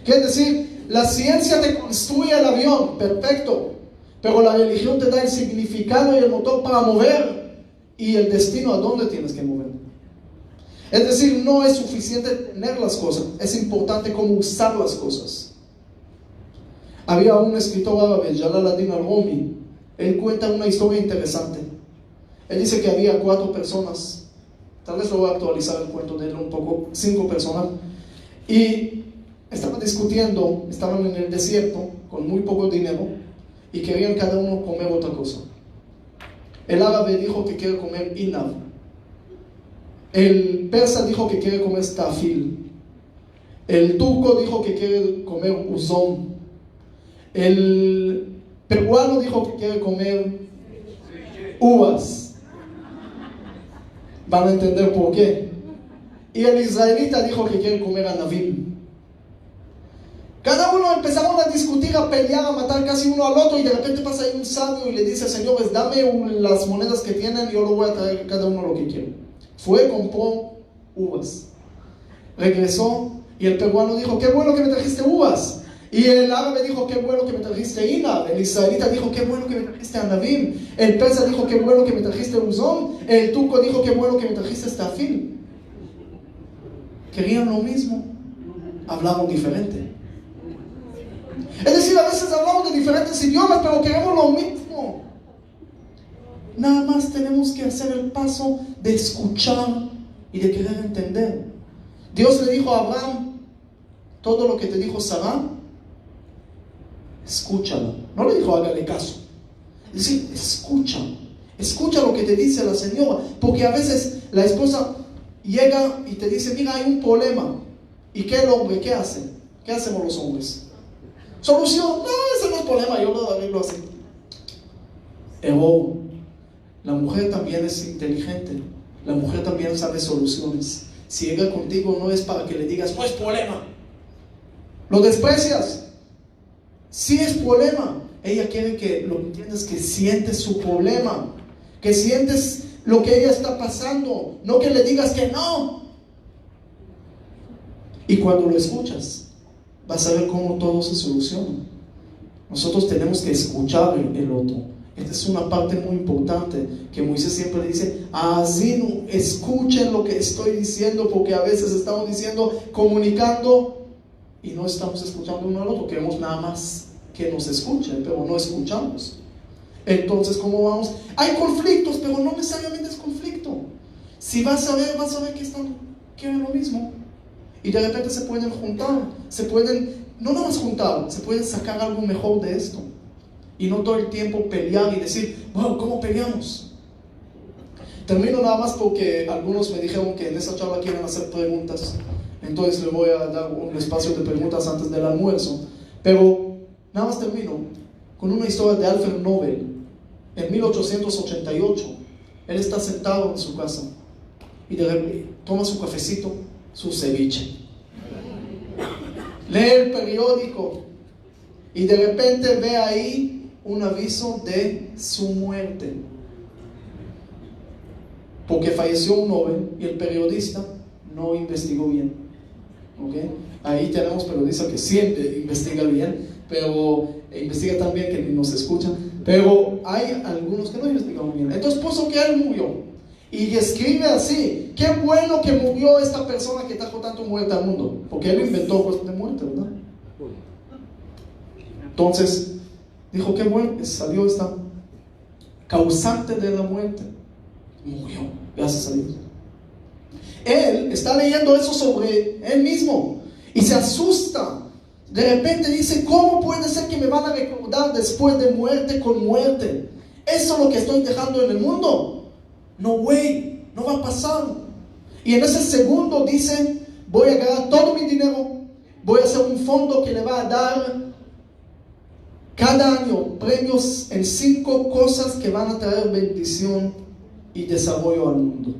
Quiere decir, la ciencia te construye el avión, perfecto, pero la religión te da el significado y el motor para mover y el destino a dónde tienes que mover. Es decir, no es suficiente tener las cosas, es importante cómo usar las cosas. Había un escritor árabe, Jalal-ad-Din al-Rumi. Él cuenta una historia interesante. Él dice que había 4 personas, tal vez lo voy a actualizar el cuento de él un poco, 5 personas, y estaban discutiendo, estaban en el desierto con muy poco dinero y querían cada uno comer otra cosa. El árabe dijo que quiere comer inab, el persa dijo que quiere comer stafil, el turco dijo que quiere comer uzón, el peruano dijo que quiere comer uvas. Van a entender por qué. Y el israelita dijo que quiere comer anavim. Cada uno empezaron a discutir, a pelear, a matar casi uno al otro, y de repente pasa ahí un sabio y le dice: señores, dame las monedas que tienen, yo lo voy a traer cada uno lo que quiere. Fue, compró uvas, regresó y el peruano dijo: qué bueno que me trajiste uvas. Y el árabe dijo, qué bueno que me trajiste Inab. El israelita dijo, qué bueno que me trajiste Anabim. El persa dijo, qué bueno que me trajiste Uzón. El turco dijo, qué bueno que me trajiste Stafil. Querían lo mismo, hablaban diferente. Es decir, a veces hablamos de diferentes idiomas, pero queremos lo mismo. Nada más tenemos que hacer el paso de escuchar y de querer entender. Dios le dijo a Abraham, todo lo que te dijo Sarah, escúchalo. No le dijo hágale caso. Es decir, escucha lo que te dice la señora, porque a veces la esposa llega y te dice, mira, hay un problema. ¿Y qué el hombre? ¿Qué hace? ¿Qué hacemos los hombres? Solución, no, ese no es problema, yo lo arreglo así. Error. La mujer también es inteligente. La mujer también sabe soluciones. Si llega contigo no es para que le digas, no es problema. Lo desprecias. Sí es problema. Ella quiere que lo entiendas, que sientes su problema, que sientes lo que ella está pasando, no que le digas que no. Y cuando lo escuchas, vas a ver cómo todo se soluciona. Nosotros tenemos que escuchar el otro. Esta es una parte muy importante que Moisés siempre le dice, así escuchen lo que estoy diciendo, porque a veces estamos diciendo, comunicando y no estamos escuchando uno al otro. Queremos nada más que nos escuchen, pero no escuchamos. Entonces, ¿cómo vamos? Hay conflictos, pero no necesariamente es conflicto. Si vas a ver que quieren lo mismo. Y de repente se pueden juntar, no nada más juntar, se pueden sacar algo mejor de esto. Y no todo el tiempo pelear y decir, wow, ¿cómo peleamos? Termino nada más porque algunos me dijeron que en esa charla quieren hacer preguntas. Entonces le voy a dar un espacio de preguntas antes del almuerzo. Pero nada más termino con una historia de Alfred Nobel. En 1888, él está sentado en su casa y de repente toma su cafecito, su ceviche, lee el periódico y de repente ve ahí un aviso de su muerte, porque falleció un Nobel y el periodista no investigó bien. ¿Okay? Ahí tenemos periodistas que siempre investigan bien, pero investiga tan bien que ni nos escuchan, pero hay algunos que no investigan bien. Entonces puso que él murió y escribe así: qué bueno que murió esta persona que trajo tanto muerte al mundo, porque él inventó cosas de muerte, ¿verdad? Entonces dijo, qué bueno, salió esta causante de la muerte, murió, gracias a Dios. Él está leyendo eso sobre él mismo y se asusta. De repente dice, ¿cómo puede ser que me van a recordar después de muerte con muerte? ¿Eso es lo que estoy dejando en el mundo? No way, no va a pasar. Y en ese segundo dice, voy a ganar todo mi dinero, voy a hacer un fondo que le va a dar cada año premios en 5 cosas que van a traer bendición y desarrollo al mundo.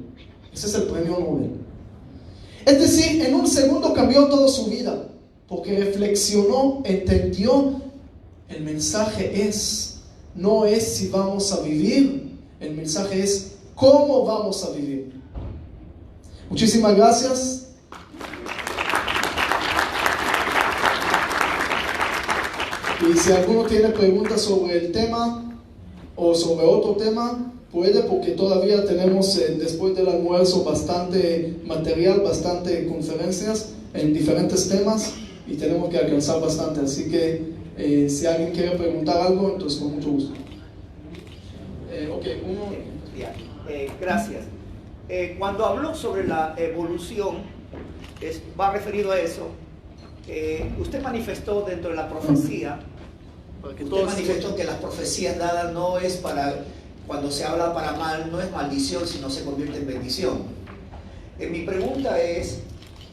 Ese es el premio Nobel. Es decir, en un segundo cambió toda su vida, porque reflexionó, entendió. El mensaje no es si vamos a vivir, el mensaje es cómo vamos a vivir. Muchísimas gracias. Y si alguno tiene preguntas sobre el tema o sobre otro tema, puede, porque todavía tenemos después del almuerzo bastante material, bastante conferencias en diferentes temas y tenemos que alcanzar bastante. Así que si alguien quiere preguntar algo, entonces con mucho gusto. Gracias. Cuando habló sobre la evolución, va referido a eso. Usted manifestó dentro de la profecía, que las profecías dadas no es para, cuando se habla para mal, no es maldición, sino se convierte en bendición. Mi pregunta es,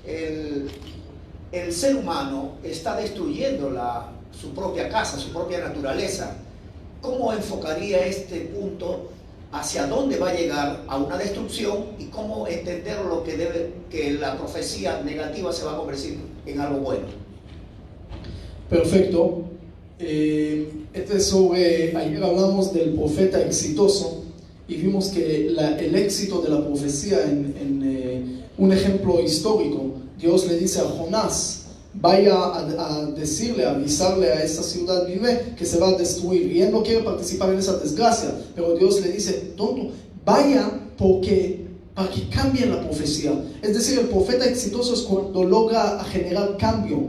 el ser humano está destruyendo su propia casa, su propia naturaleza. ¿Cómo enfocaría este punto hacia dónde va a llegar a una destrucción y cómo entender lo que la profecía negativa se va a convertir en algo bueno? Perfecto. Este es sobre, ayer hablamos del profeta exitoso y vimos que el éxito de la profecía en un ejemplo histórico. Dios le dice a Jonás, vaya a decirle, a avisarle a esta ciudad vive que se va a destruir. Y él no quiere participar en esa desgracia, pero Dios le dice, tonto, vaya para que cambie la profecía. Es decir, el profeta exitoso es cuando logra generar cambio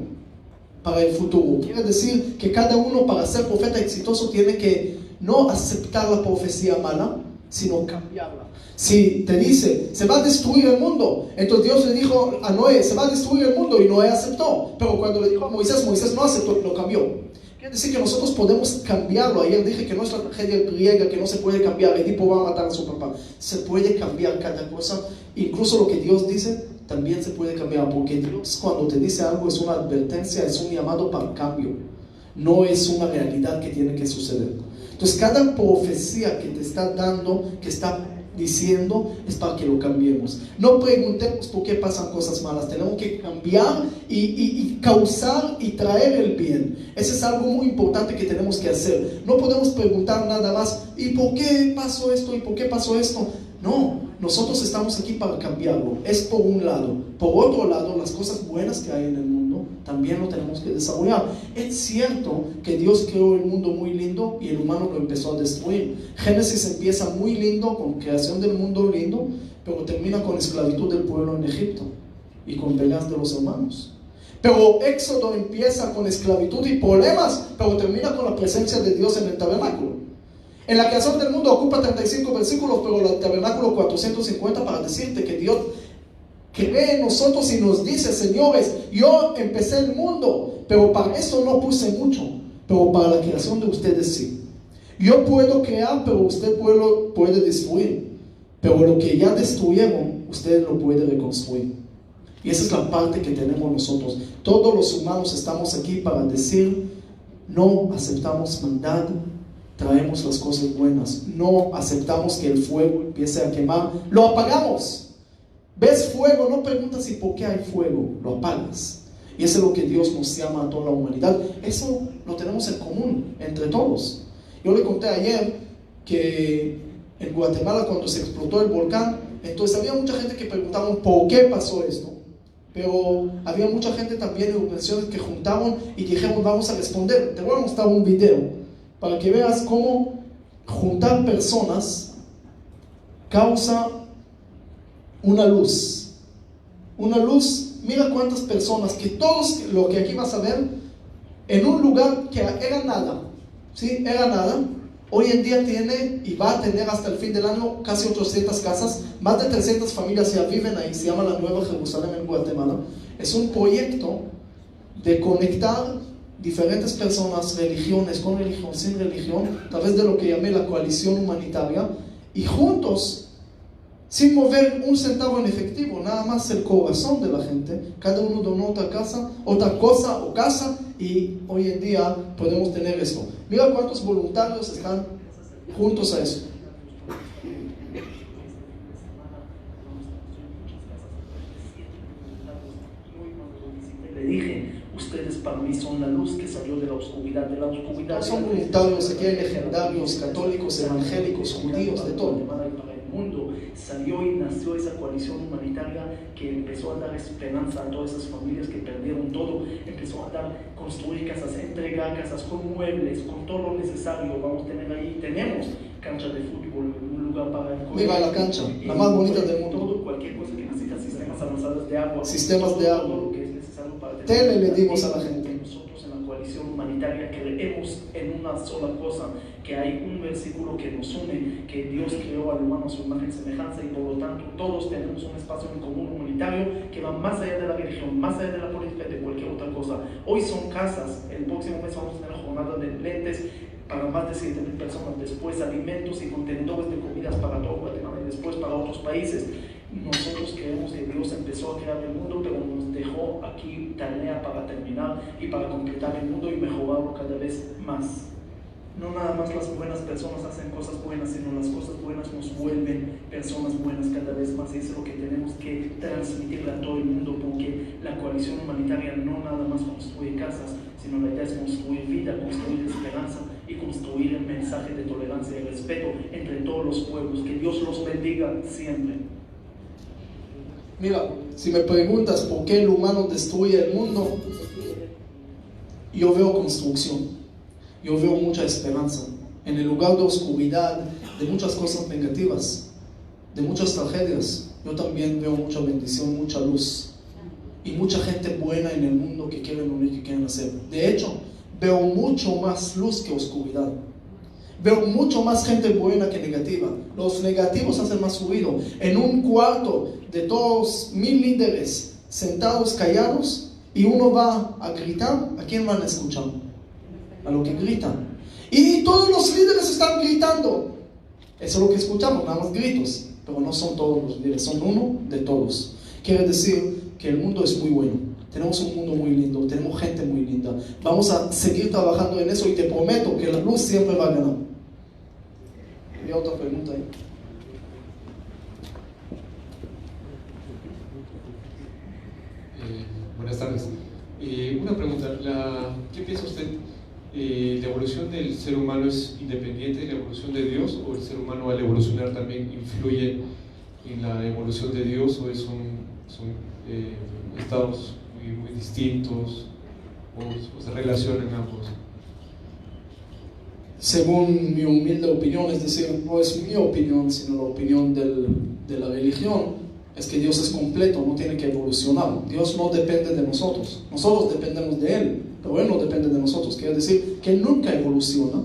para el futuro. Quiere decir que cada uno para ser profeta exitoso tiene que no aceptar la profecía mala, sino cambiarla. Si te dice, se va a destruir el mundo, entonces Dios le dijo a Noé, se va a destruir el mundo, y Noé aceptó. Pero cuando le dijo a Moisés, Moisés no aceptó, lo cambió. Quiere decir que nosotros podemos cambiarlo. Ayer dije que no es la tragedia griega, que no se puede cambiar. Edipo va a matar a su papá. Se puede cambiar cada cosa. Incluso lo que Dios dice también se puede cambiar, porque Dios cuando te dice algo es una advertencia, es un llamado para cambio, no es una realidad que tiene que suceder. Entonces cada profecía que te está dando, que está diciendo, es para que lo cambiemos. No preguntemos por qué pasan cosas malas, tenemos que cambiar y causar y traer el bien. Eso es algo muy importante que tenemos que hacer. No podemos preguntar nada más, ¿y por qué pasó esto? ¿Y por qué pasó esto? No, nosotros estamos aquí para cambiarlo. Es por un lado. Por otro lado, las cosas buenas que hay en el mundo también lo tenemos que desarrollar. Es cierto que Dios creó el mundo muy lindo y el humano lo empezó a destruir. Génesis empieza muy lindo, con creación del mundo lindo, pero termina con esclavitud del pueblo en Egipto y con peleas de los hermanos. Pero Éxodo empieza con esclavitud y problemas, pero termina con la presencia de Dios en el tabernáculo. En la creación del mundo ocupa 35 versículos, pero el tabernáculo 450 para decirte que Dios cree en nosotros y nos dice, señores, yo empecé el mundo, pero para eso no puse mucho, pero para la creación de ustedes sí. Yo puedo crear, pero usted puede destruir, pero lo que ya destruyeron, usted lo puede reconstruir. Y esa es la parte que tenemos nosotros. Todos los humanos estamos aquí para decir, no aceptamos maldad, traemos las cosas buenas. No aceptamos que el fuego empiece a quemar, lo apagamos. ¿Ves fuego? No preguntas ¿y por qué hay fuego? Lo apagas. Y eso es lo que Dios nos llama a toda la humanidad. Eso lo tenemos en común entre todos. Yo le conté ayer que en Guatemala, cuando se explotó el volcán, entonces había mucha gente que preguntaba ¿por qué pasó esto? Pero había mucha gente también en organizaciones que juntaron y dijeron vamos a responder. Te voy a mostrar un video para que veas cómo juntar personas causa una luz. Una luz, mira cuántas personas, que todos lo que aquí vas a ver, en un lugar que era nada, ¿sí? Era nada, hoy en día tiene y va a tener hasta el fin del año casi 800 casas, más de 300 familias ya viven ahí, se llama la Nueva Jerusalén en Guatemala. Es un proyecto de conectar diferentes personas, religiones, con religión, sin religión, a través de lo que llamé la coalición humanitaria, y juntos, sin mover un centavo en efectivo, nada más el corazón de la gente, cada uno donó otra cosa o casa, y hoy en día podemos tener esto. Mira cuántos voluntarios están juntos a eso. Le dije, ustedes para mí son la luz que salió de la oscuridad, No son voluntarios, aquí hay legendarios, católicos, evangélicos, judíos, de todo. Mundo salió y nació esa coalición humanitaria que empezó a dar esperanza a todas esas familias que perdieron todo, empezó a construir casas, entregar casas con muebles, con todo lo necesario. Vamos a tener ahí, tenemos cancha de fútbol, un lugar para el colegio. Mira la cancha, la más bonita del mundo. Todo, cualquier cosa que necesita, sistemas avanzados de agua, sistemas de agua, todo lo que es necesario para tener. Tele le dimos a la gente. Nosotros en la coalición humanitaria creemos en una sola cosa, que hay un versículo que nos une, que Dios creó al humano a su imagen y semejanza, y por lo tanto todos tenemos un espacio en común humanitario que va más allá de la religión, más allá de la política, de cualquier otra cosa. Hoy son casas, el próximo mes vamos a tener jornada de lentes para más de 7,000 personas, después alimentos y contenedores de comidas para todo Guatemala y después para otros países. Nosotros creemos que Dios empezó a crear el mundo, pero nos dejó aquí tarea para terminar y para completar el mundo y mejorarlo cada vez más. No nada más las buenas personas hacen cosas buenas, sino las cosas buenas nos vuelven personas buenas cada vez más, y eso es lo que tenemos que transmitirle a todo el mundo, porque la coalición humanitaria no nada más construye casas, sino la idea es construir vida, construir esperanza y construir el mensaje de tolerancia y respeto entre todos los pueblos. Que Dios los bendiga siempre. Mira, si me preguntas por qué el humano destruye el mundo, yo veo construcción, yo veo mucha esperanza. En el lugar de oscuridad, de muchas cosas negativas, de muchas tragedias, yo también veo mucha bendición, mucha luz. Y mucha gente buena en el mundo que quieren unir, que quieren hacer. De hecho, veo mucho más luz que oscuridad. Veo mucho más gente buena que negativa. Los negativos hacen más ruido. En un cuarto de todos 1000 líderes sentados callados y uno va a gritar, ¿a quién van a escuchar? A lo que gritan. Y todos los líderes están gritando. Eso es lo que escuchamos, nada más gritos. Pero no son todos los líderes, son uno de todos. Quiere decir que el mundo es muy bueno. Tenemos un mundo muy lindo, tenemos gente muy linda. Vamos a seguir trabajando en eso y te prometo que la luz siempre va a ganar. ¿Había otra pregunta ahí? Buenas tardes. Una pregunta, ¿qué piensa usted? ¿La evolución del ser humano es independiente de la evolución de Dios, o el ser humano al evolucionar también influye en la evolución de Dios, o son estados muy distintos, o se relacionan ambos? Según mi humilde opinión, es decir, no es mi opinión, sino la opinión de la religión, es que Dios es completo, no tiene que evolucionar. Dios no depende de nosotros, nosotros dependemos de Él, pero Él no depende de nosotros. Quiere decir que nunca evoluciona,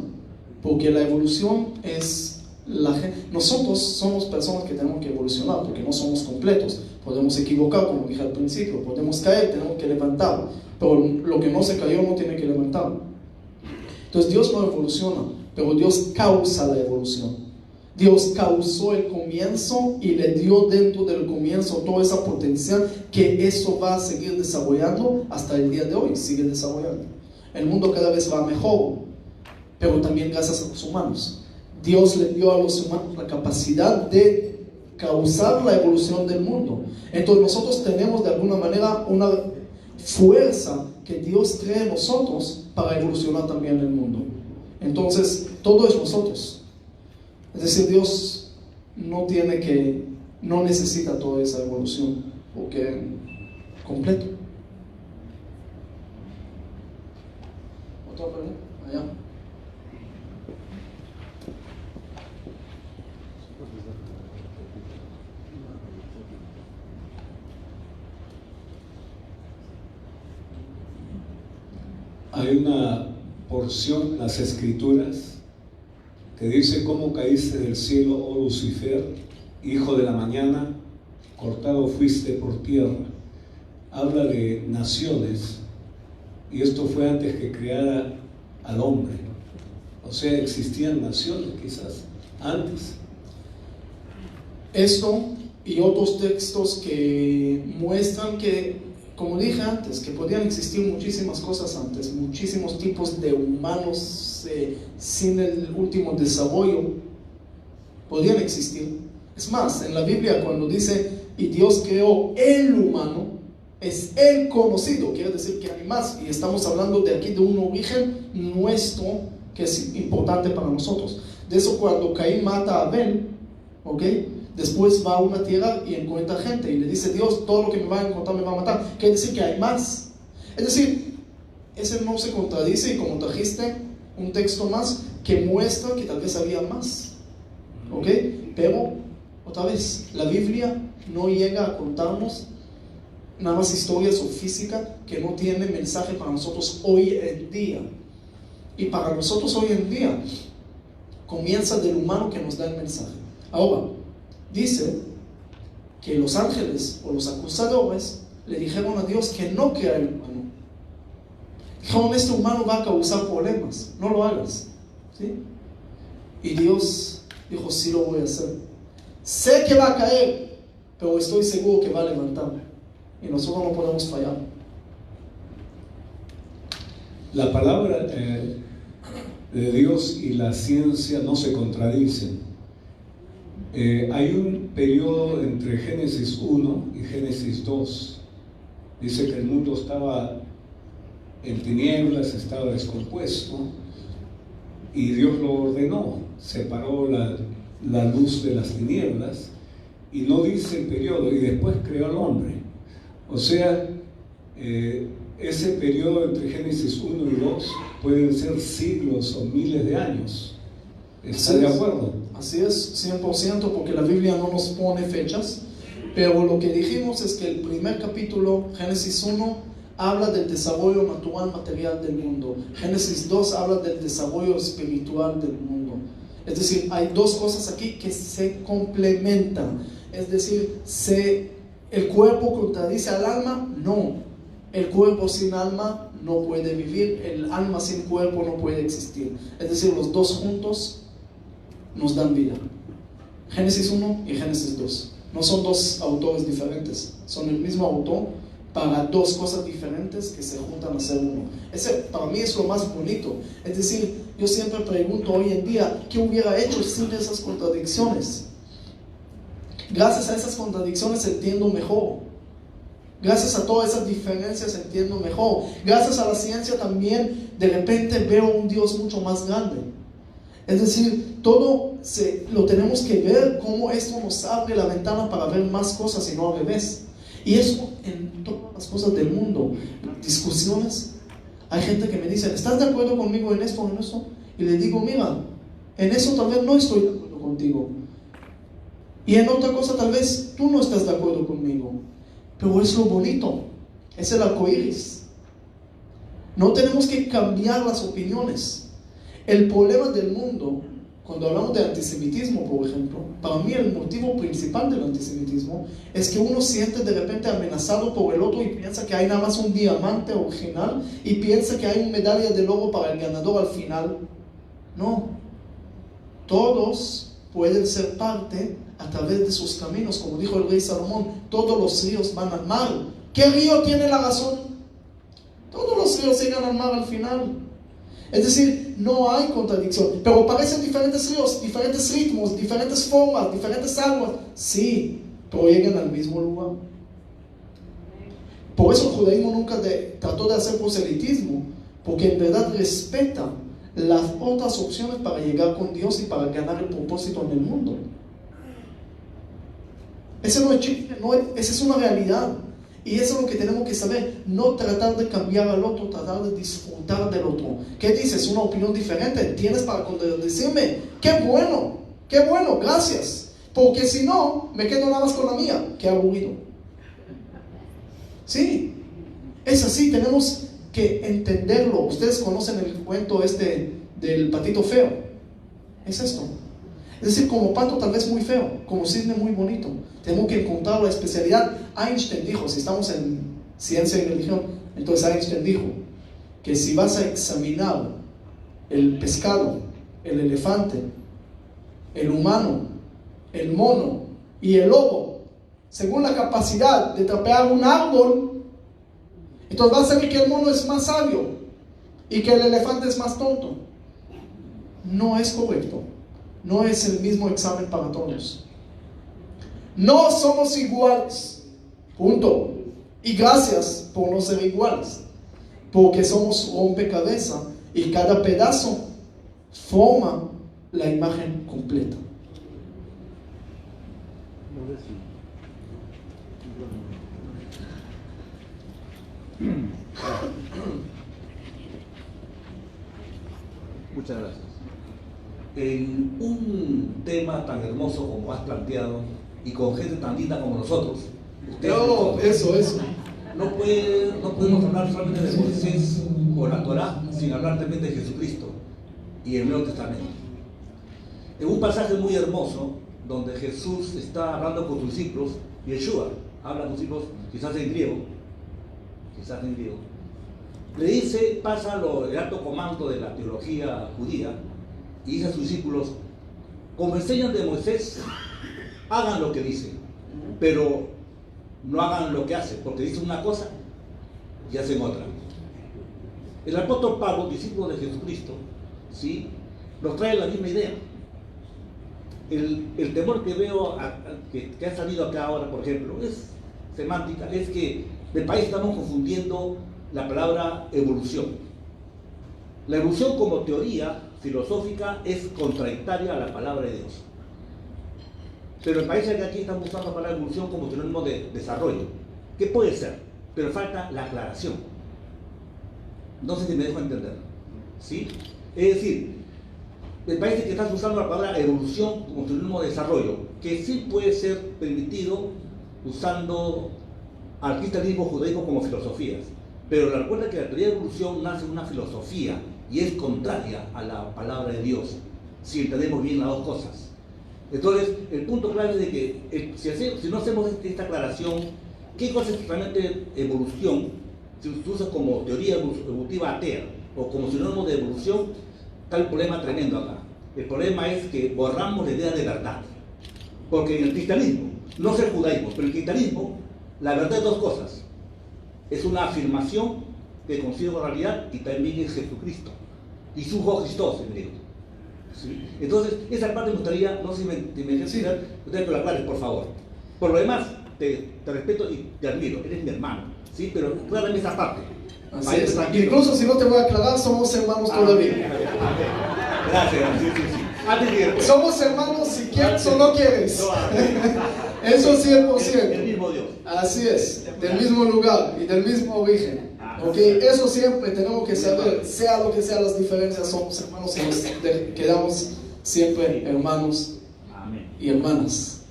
porque la evolución es nosotros somos personas que tenemos que evolucionar, porque no somos completos. Podemos equivocar, como dije al principio, podemos caer, tenemos que levantar, pero lo que no se cayó no tiene que levantar. Entonces Dios no evoluciona, pero Dios causa la evolución. Dios causó el comienzo y le dio dentro del comienzo toda esa potencial que eso va a seguir desarrollando hasta el día de hoy, sigue desarrollando. El mundo cada vez va mejor, pero también gracias a los humanos. Dios le dio a los humanos la capacidad de causar la evolución del mundo. Entonces nosotros tenemos de alguna manera una fuerza que Dios crea en nosotros para evolucionar también el mundo. Entonces todo es nosotros. Es decir, Dios no necesita toda esa evolución, porque completo. ¿Otra pregunta? Allá. Hay una porción en las Escrituras que dice: ¿cómo caíste del cielo, oh Lucifer, hijo de la mañana? Cortado fuiste por tierra. Habla de naciones, y esto fue antes que creara al hombre. O sea, existían naciones quizás antes. Esto y otros textos que muestran que, como dije antes, que podían existir muchísimas cosas antes, muchísimos tipos de humanos sin el último desarrollo, podían existir. Es más, en la Biblia cuando dice, y Dios creó el humano, es el conocido, quiere decir que hay más, y estamos hablando de aquí de un origen nuestro que es importante para nosotros. De eso cuando Caín mata a Abel, ¿ok? Después va a una tierra y encuentra gente y le dice: Dios, todo lo que me va a encontrar me va a matar. Quiere decir que hay más. Es decir, ese no se contradice, y como trajiste un texto más que muestra que tal vez había más, ¿ok? Pero, otra vez, la Biblia no llega a contarnos nada más historias o física que no tiene mensaje para nosotros hoy en día. Y para nosotros hoy en día comienza del humano que nos da el mensaje. Ahora, dice que los ángeles o los acusadores le dijeron a Dios que no crea el humano. Dijeron: este humano va a causar problemas, no lo hagas, ¿sí? Y Dios dijo: sí lo voy a hacer. Sé que va a caer, pero estoy seguro que va a levantar. Y nosotros no podemos fallar. La palabra de Dios y la ciencia no se contradicen. Hay un periodo entre Génesis 1 y Génesis 2. Dice que el mundo estaba en tinieblas, estaba descompuesto, y Dios lo ordenó, separó la luz de las tinieblas, y no dice el periodo, y después creó al hombre. O sea, ese periodo entre Génesis 1 y 2 pueden ser siglos o miles de años. ¿Está de acuerdo? Así es, 100%, porque la Biblia no nos pone fechas, pero lo que dijimos es que el primer capítulo, Génesis 1, habla del desarrollo natural material del mundo. Génesis 2 habla del desarrollo espiritual del mundo. Es decir, hay dos cosas aquí que se complementan. Es decir, ¿el cuerpo contradice al alma? No. El cuerpo sin alma no puede vivir, el alma sin cuerpo no puede existir. Es decir, los dos juntos nos dan vida. Génesis 1 y Génesis 2. No son dos autores diferentes, son el mismo autor para dos cosas diferentes que se juntan a ser uno. Ese para mí es lo más bonito. Es decir, yo siempre pregunto hoy en día, ¿qué hubiera hecho sin esas contradicciones? Gracias a esas contradicciones entiendo mejor. Gracias a todas esas diferencias entiendo mejor. Gracias a la ciencia también de repente veo un Dios mucho más grande. Es decir, todo lo tenemos que ver cómo esto nos abre la ventana para ver más cosas y no al revés. Y eso en todas las cosas del mundo. Discusiones. Hay gente que me dice, ¿estás de acuerdo conmigo en esto o en eso? Y le digo, mira, en eso tal vez no estoy de acuerdo contigo. Y en otra cosa tal vez tú no estás de acuerdo conmigo. Pero es lo bonito. Es el arcoíris. No tenemos que cambiar las opiniones. El problema del mundo, cuando hablamos de antisemitismo, por ejemplo, para mí el motivo principal del antisemitismo es que uno siente de repente amenazado por el otro y piensa que hay nada más un diamante original y piensa que hay una medalla de oro para el ganador al final. No. Todos pueden ser parte a través de sus caminos, como dijo el rey Salomón, todos los ríos van al mar. ¿Qué río tiene la razón? Todos los ríos llegan al mar al final. Es decir, no hay contradicción, pero parecen diferentes ríos, diferentes ritmos, diferentes formas, diferentes aguas. Sí, pero llegan al mismo lugar. Por eso el judaísmo nunca trató de hacer proselitismo, porque en verdad respeta las otras opciones para llegar con Dios y para ganar el propósito en el mundo. Ese no es chiste, esa es una realidad. Y eso es lo que tenemos que saber, no tratar de cambiar al otro, tratar de disfrutar del otro. ¿Qué dices? ¿Una opinión diferente? ¿Tienes para contradecirme? ¡Qué bueno! ¡Qué bueno! Gracias. Porque si no, me quedo nada más con la mía. ¡Qué aburrido! Sí, es así, tenemos que entenderlo. Ustedes conocen el cuento del patito feo. Es esto. Es decir, como pato tal vez muy feo, como cisne muy bonito. Tenemos que encontrar la especialidad. Einstein dijo, si estamos en ciencia y religión, entonces Einstein dijo que si vas a examinar el pescado, el elefante, el humano, el mono y el lobo, según la capacidad de trapear un árbol, entonces vas a ver que el mono es más sabio y que el elefante es más tonto. No es correcto. No es el mismo examen para todos. No somos iguales. Punto. Y gracias por no ser iguales. Porque somos rompecabezas y cada pedazo forma la imagen completa. Muchas gracias. En un tema tan hermoso como has planteado y con gente tan linda como nosotros, no podemos hablar solamente de Moisés o la Torá sin hablar también de Jesucristo y el Nuevo Testamento. En un pasaje muy hermoso donde Jesús está hablando con sus discípulos, Yeshua habla con sus discípulos, quizás en griego, le dice, pasa el alto comando de la teología judía y dice a sus discípulos, como enseñan de Moisés, hagan lo que dice, pero no hagan lo que hace, porque dicen una cosa y hacen otra. El apóstol Pablo, discípulo de Jesucristo, ¿sí?, nos trae la misma idea. El temor que veo que ha salido acá ahora, por ejemplo, es semántica, es que del país estamos confundiendo la palabra evolución. La evolución como teoría filosófica es contradictoria a la palabra de Dios. Pero el país de aquí están usando la palabra evolución como sinónimo de desarrollo, que puede ser, pero falta la aclaración. No sé si me dejo entender. ¿Sí? Es decir, me parece que estás usando la palabra evolución como sinónimo de desarrollo, que sí puede ser permitido usando al cristianismo, judaísmo como filosofías. Pero recuerda que la teoría de evolución nace en una filosofía y es contraria a la palabra de Dios, si entendemos bien las dos cosas. Entonces, el punto clave es de que si no hacemos esta aclaración, ¿qué cosa es realmente evolución? Si tú usas como teoría evolutiva atea o como sinónimo de evolución, está el problema tremendo acá. El problema es que borramos la idea de verdad. Porque en el cristianismo, no es el judaísmo, pero el cristianismo, la verdad es dos cosas. Es una afirmación que considera realidad y también es Jesucristo. Y su Christos en griego. ¿Sí? Entonces, esa parte me gustaría, no sé si me gustaría que la aclares, por favor. Por lo demás, te respeto y te admiro, eres mi hermano, ¿sí? Pero aclárame esa parte. Así es. Incluso si no te voy a aclarar, somos hermanos todavía. Gracias, sí. Somos hermanos si quieres o no quieres. Eso 100%. El mismo Dios. Así es, del mismo lugar y del mismo origen. Okay, eso siempre tenemos que saber, sea lo que sean las diferencias, somos hermanos y nos quedamos siempre hermanos y hermanas.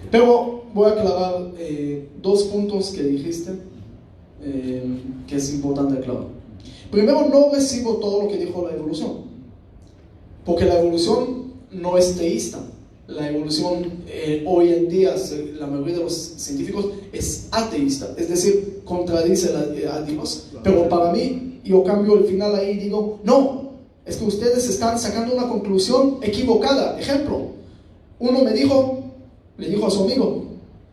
Pero voy a aclarar dos puntos que dijiste que es importante aclarar. Primero, no recibo todo lo que dijo la evolución, porque la evolución no es teísta. La evolución hoy en día, la mayoría de los científicos es ateísta, es decir, contradice a Dios. Pero para mí, yo cambio el final ahí y digo, no, es que ustedes están sacando una conclusión equivocada. Ejemplo, uno le dijo a su amigo,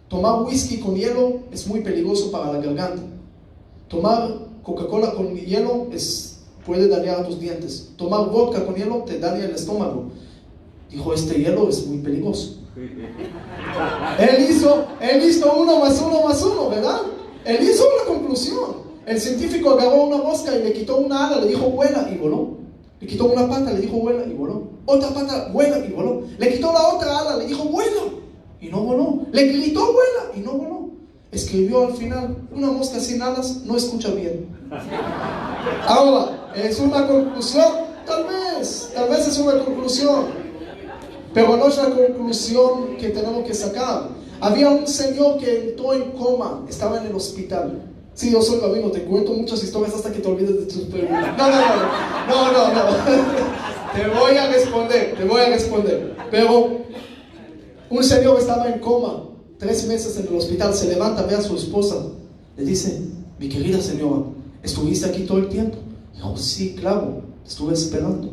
tomar whisky con hielo es muy peligroso para la garganta. Tomar Coca-Cola con hielo puede dañar a tus dientes. Tomar vodka con hielo te daña el estómago. Dijo, este hielo es muy peligroso. Él hizo 1 más 1 más 1, ¿verdad? Él hizo una conclusión. El científico agarró una mosca y le quitó una ala, le dijo, vuela, y voló. Le quitó una pata, le dijo, vuela, y voló. Otra pata, vuela, y voló. Le quitó la otra ala, le dijo, vuela, y no voló. Le gritó, vuela, y no voló. Escribió al final, una mosca sin alas no escucha bien. Ahora, ¿es una conclusión? Tal vez es una conclusión. Pero no es la conclusión que tenemos que sacar. Había un señor que entró en coma, estaba en el hospital. Sí, yo soy rabino, te cuento muchas historias hasta que te olvides de tus preguntas. No. Te voy a responder. Pero un señor estaba en coma, 3 meses en el hospital, se levanta, ve a su esposa, le dice, mi querida señora, ¿estuviste aquí todo el tiempo? Dijo, sí, claro, estuve esperando.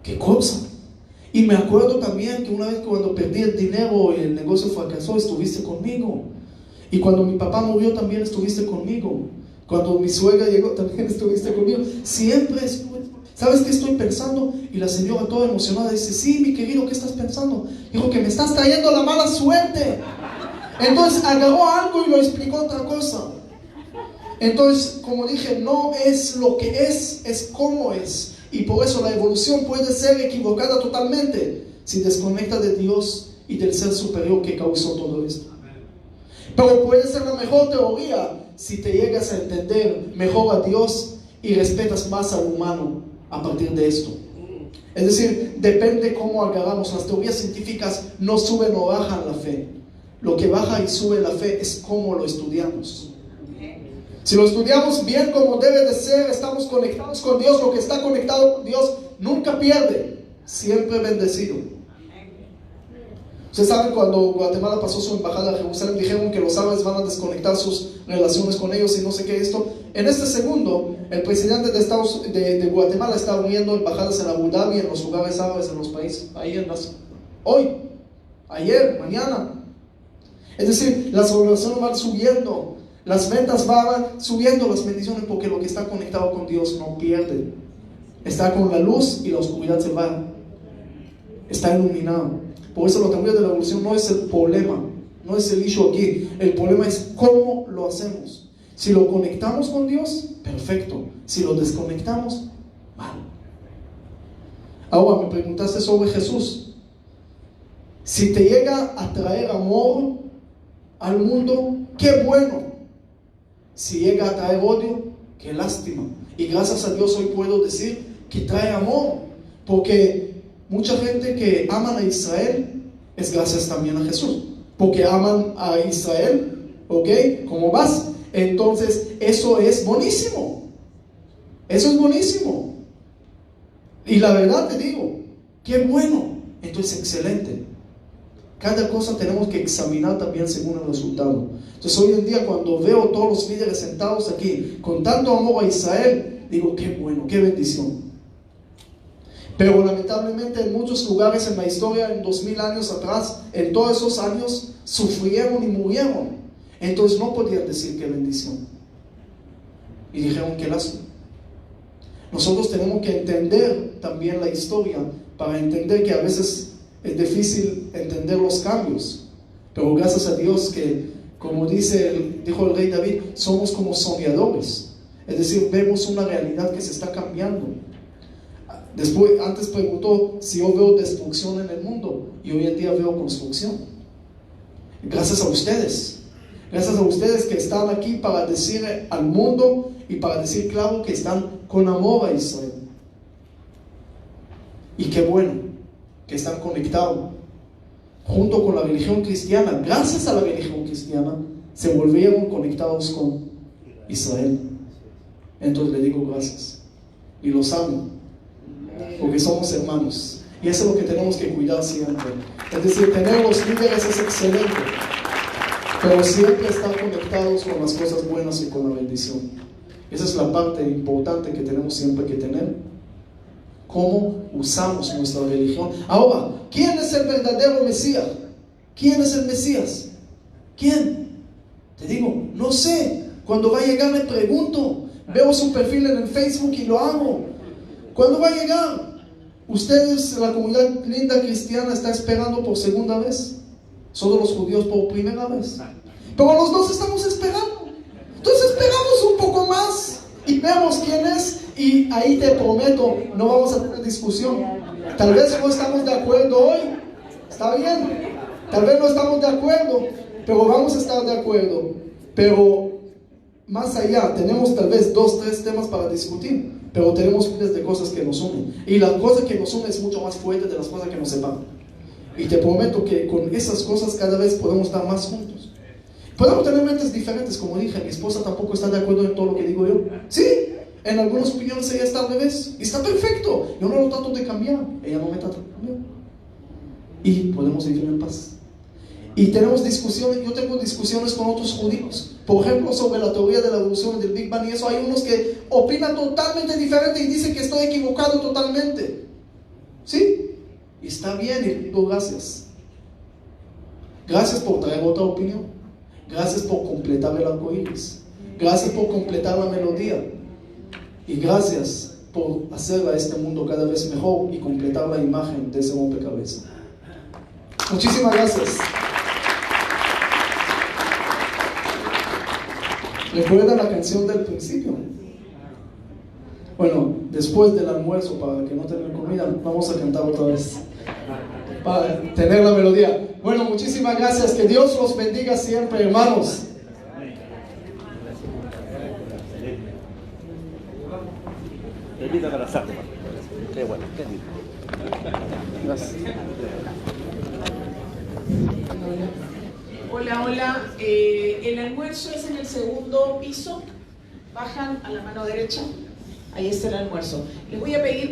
¿Qué cosa? Y me acuerdo también que una vez cuando perdí el dinero y el negocio fracasó, estuviste conmigo. Y cuando mi papá murió también estuviste conmigo. Cuando mi suegra llegó también estuviste conmigo. Siempre estuve. ¿Sabes qué estoy pensando? Y la señora toda emocionada dice, sí, mi querido, ¿qué estás pensando? Dijo, que me estás trayendo la mala suerte. Entonces agarró algo y lo explicó otra cosa. Entonces, como dije, no es lo que es cómo es. Y por eso la evolución puede ser equivocada totalmente si desconecta de Dios y del ser superior que causó todo esto. Pero puede ser la mejor teoría si te llegas a entender mejor a Dios y respetas más al humano a partir de esto. Es decir, depende cómo agarramos. Las teorías científicas no suben o bajan la fe. Lo que baja y sube la fe es cómo lo estudiamos. Si lo estudiamos bien como debe de ser, estamos conectados con Dios. Lo que está conectado con Dios nunca pierde, siempre bendecido. Ustedes saben, cuando Guatemala pasó su embajada a Jerusalén, dijeron que los árabes van a desconectar sus relaciones con ellos y no sé qué esto. En este segundo, el presidente de Guatemala está abriendo embajadas en Abu Dhabi, en los lugares árabes, en los países, hoy, ayer, mañana. Es decir, las relaciones van subiendo. Las ventas van subiendo, las bendiciones, porque lo que está conectado con Dios no pierde. Está con la luz y la oscuridad se va. Está iluminado. Por eso la teoría de la evolución no es el problema, no es el issue aquí. El problema es cómo lo hacemos. Si lo conectamos con Dios, perfecto. Si lo desconectamos, mal. Ahora me preguntaste sobre Jesús. Si te llega a traer amor al mundo, qué bueno. Si llega a traer odio, qué lástima. Y gracias a Dios hoy puedo decir que trae amor, porque mucha gente que aman a Israel es gracias también a Jesús, porque aman a Israel, ¿ok? ¿Cómo vas? Entonces eso es buenísimo, eso es buenísimo. Y la verdad te digo, qué bueno, entonces excelente. Cada cosa tenemos que examinar también según el resultado. Entonces hoy en día cuando veo todos los líderes sentados aquí con tanto amor a Israel, digo, qué bueno, qué bendición. Pero lamentablemente en muchos lugares en la historia, en 2000 años atrás, en todos esos años, sufrieron y murieron. Entonces no podían decir qué bendición. Y dijeron qué lástima. Nosotros tenemos que entender también la historia para entender que a veces es difícil entender los cambios. Pero gracias a Dios que, como dijo el rey David, somos como soñadores. Es decir, vemos una realidad que se está cambiando. Antes preguntó si yo veo destrucción en el mundo, y hoy en día veo construcción. Gracias a ustedes. Gracias a ustedes que están aquí para decir al mundo y para decir claro que están con amor a Israel. Y qué bueno que están conectados junto con la religión cristiana. Gracias a la religión cristiana se volvieron conectados con Israel. Entonces le digo gracias y los amo, porque somos hermanos, y eso es lo que tenemos que cuidar siempre. Es decir, tener los líderes es excelente, pero siempre estar conectados con las cosas buenas y con la bendición. Esa es la parte importante que tenemos siempre que tener. Cómo usamos nuestra religión. Ahora, ¿quién es el verdadero Mesías? ¿Quién es el Mesías? ¿Quién? Te digo, no sé. Cuando va a llegar me pregunto. Veo su perfil en el Facebook y lo hago. ¿Cuándo va a llegar? ¿Ustedes, la comunidad linda cristiana, está esperando por segunda vez? Solo los judíos por primera vez. Pero los dos estamos esperando. Entonces esperamos un poco más y vemos quién es. Y ahí te prometo, no vamos a tener discusión. Tal vez no estamos de acuerdo hoy, está bien. Tal vez no estamos de acuerdo, pero vamos a estar de acuerdo. Pero más allá, tenemos tal vez 2, 3 temas para discutir, pero tenemos miles de cosas que nos unen. Y la cosa que nos une es mucho más fuerte de las cosas que nos separan. Y te prometo que con esas cosas cada vez podemos estar más juntos. Podemos tener mentes diferentes, como dije. Mi esposa tampoco está de acuerdo en todo lo que digo yo. Sí. En algunas opiniones ella está al revés y está perfecto. Yo no lo trato de cambiar, ella no me trata de cambiar. Y podemos vivir en paz. Y tenemos discusiones, yo tengo discusiones con otros judíos, por ejemplo sobre la teoría de la evolución del Big Bang y eso. Hay unos que opinan totalmente diferente y dicen que estoy equivocado totalmente. ¿Sí? Y está bien, y digo gracias. Gracias por traer otra opinión. Gracias por completar el arco iris. Gracias por completar la melodía. Y gracias por hacer a este mundo cada vez mejor y completar la imagen de ese rompecabezas. Muchísimas gracias. ¿Recuerdan la canción del principio? Bueno, después del almuerzo, para que no tengan comida, vamos a cantar otra vez para tener la melodía. Bueno, muchísimas gracias. Que Dios los bendiga siempre, hermanos. Qué bueno, qué lindo. Gracias. Hola, hola. El almuerzo es en el segundo piso. Bajan a la mano derecha. Ahí está el almuerzo. Les voy a pedir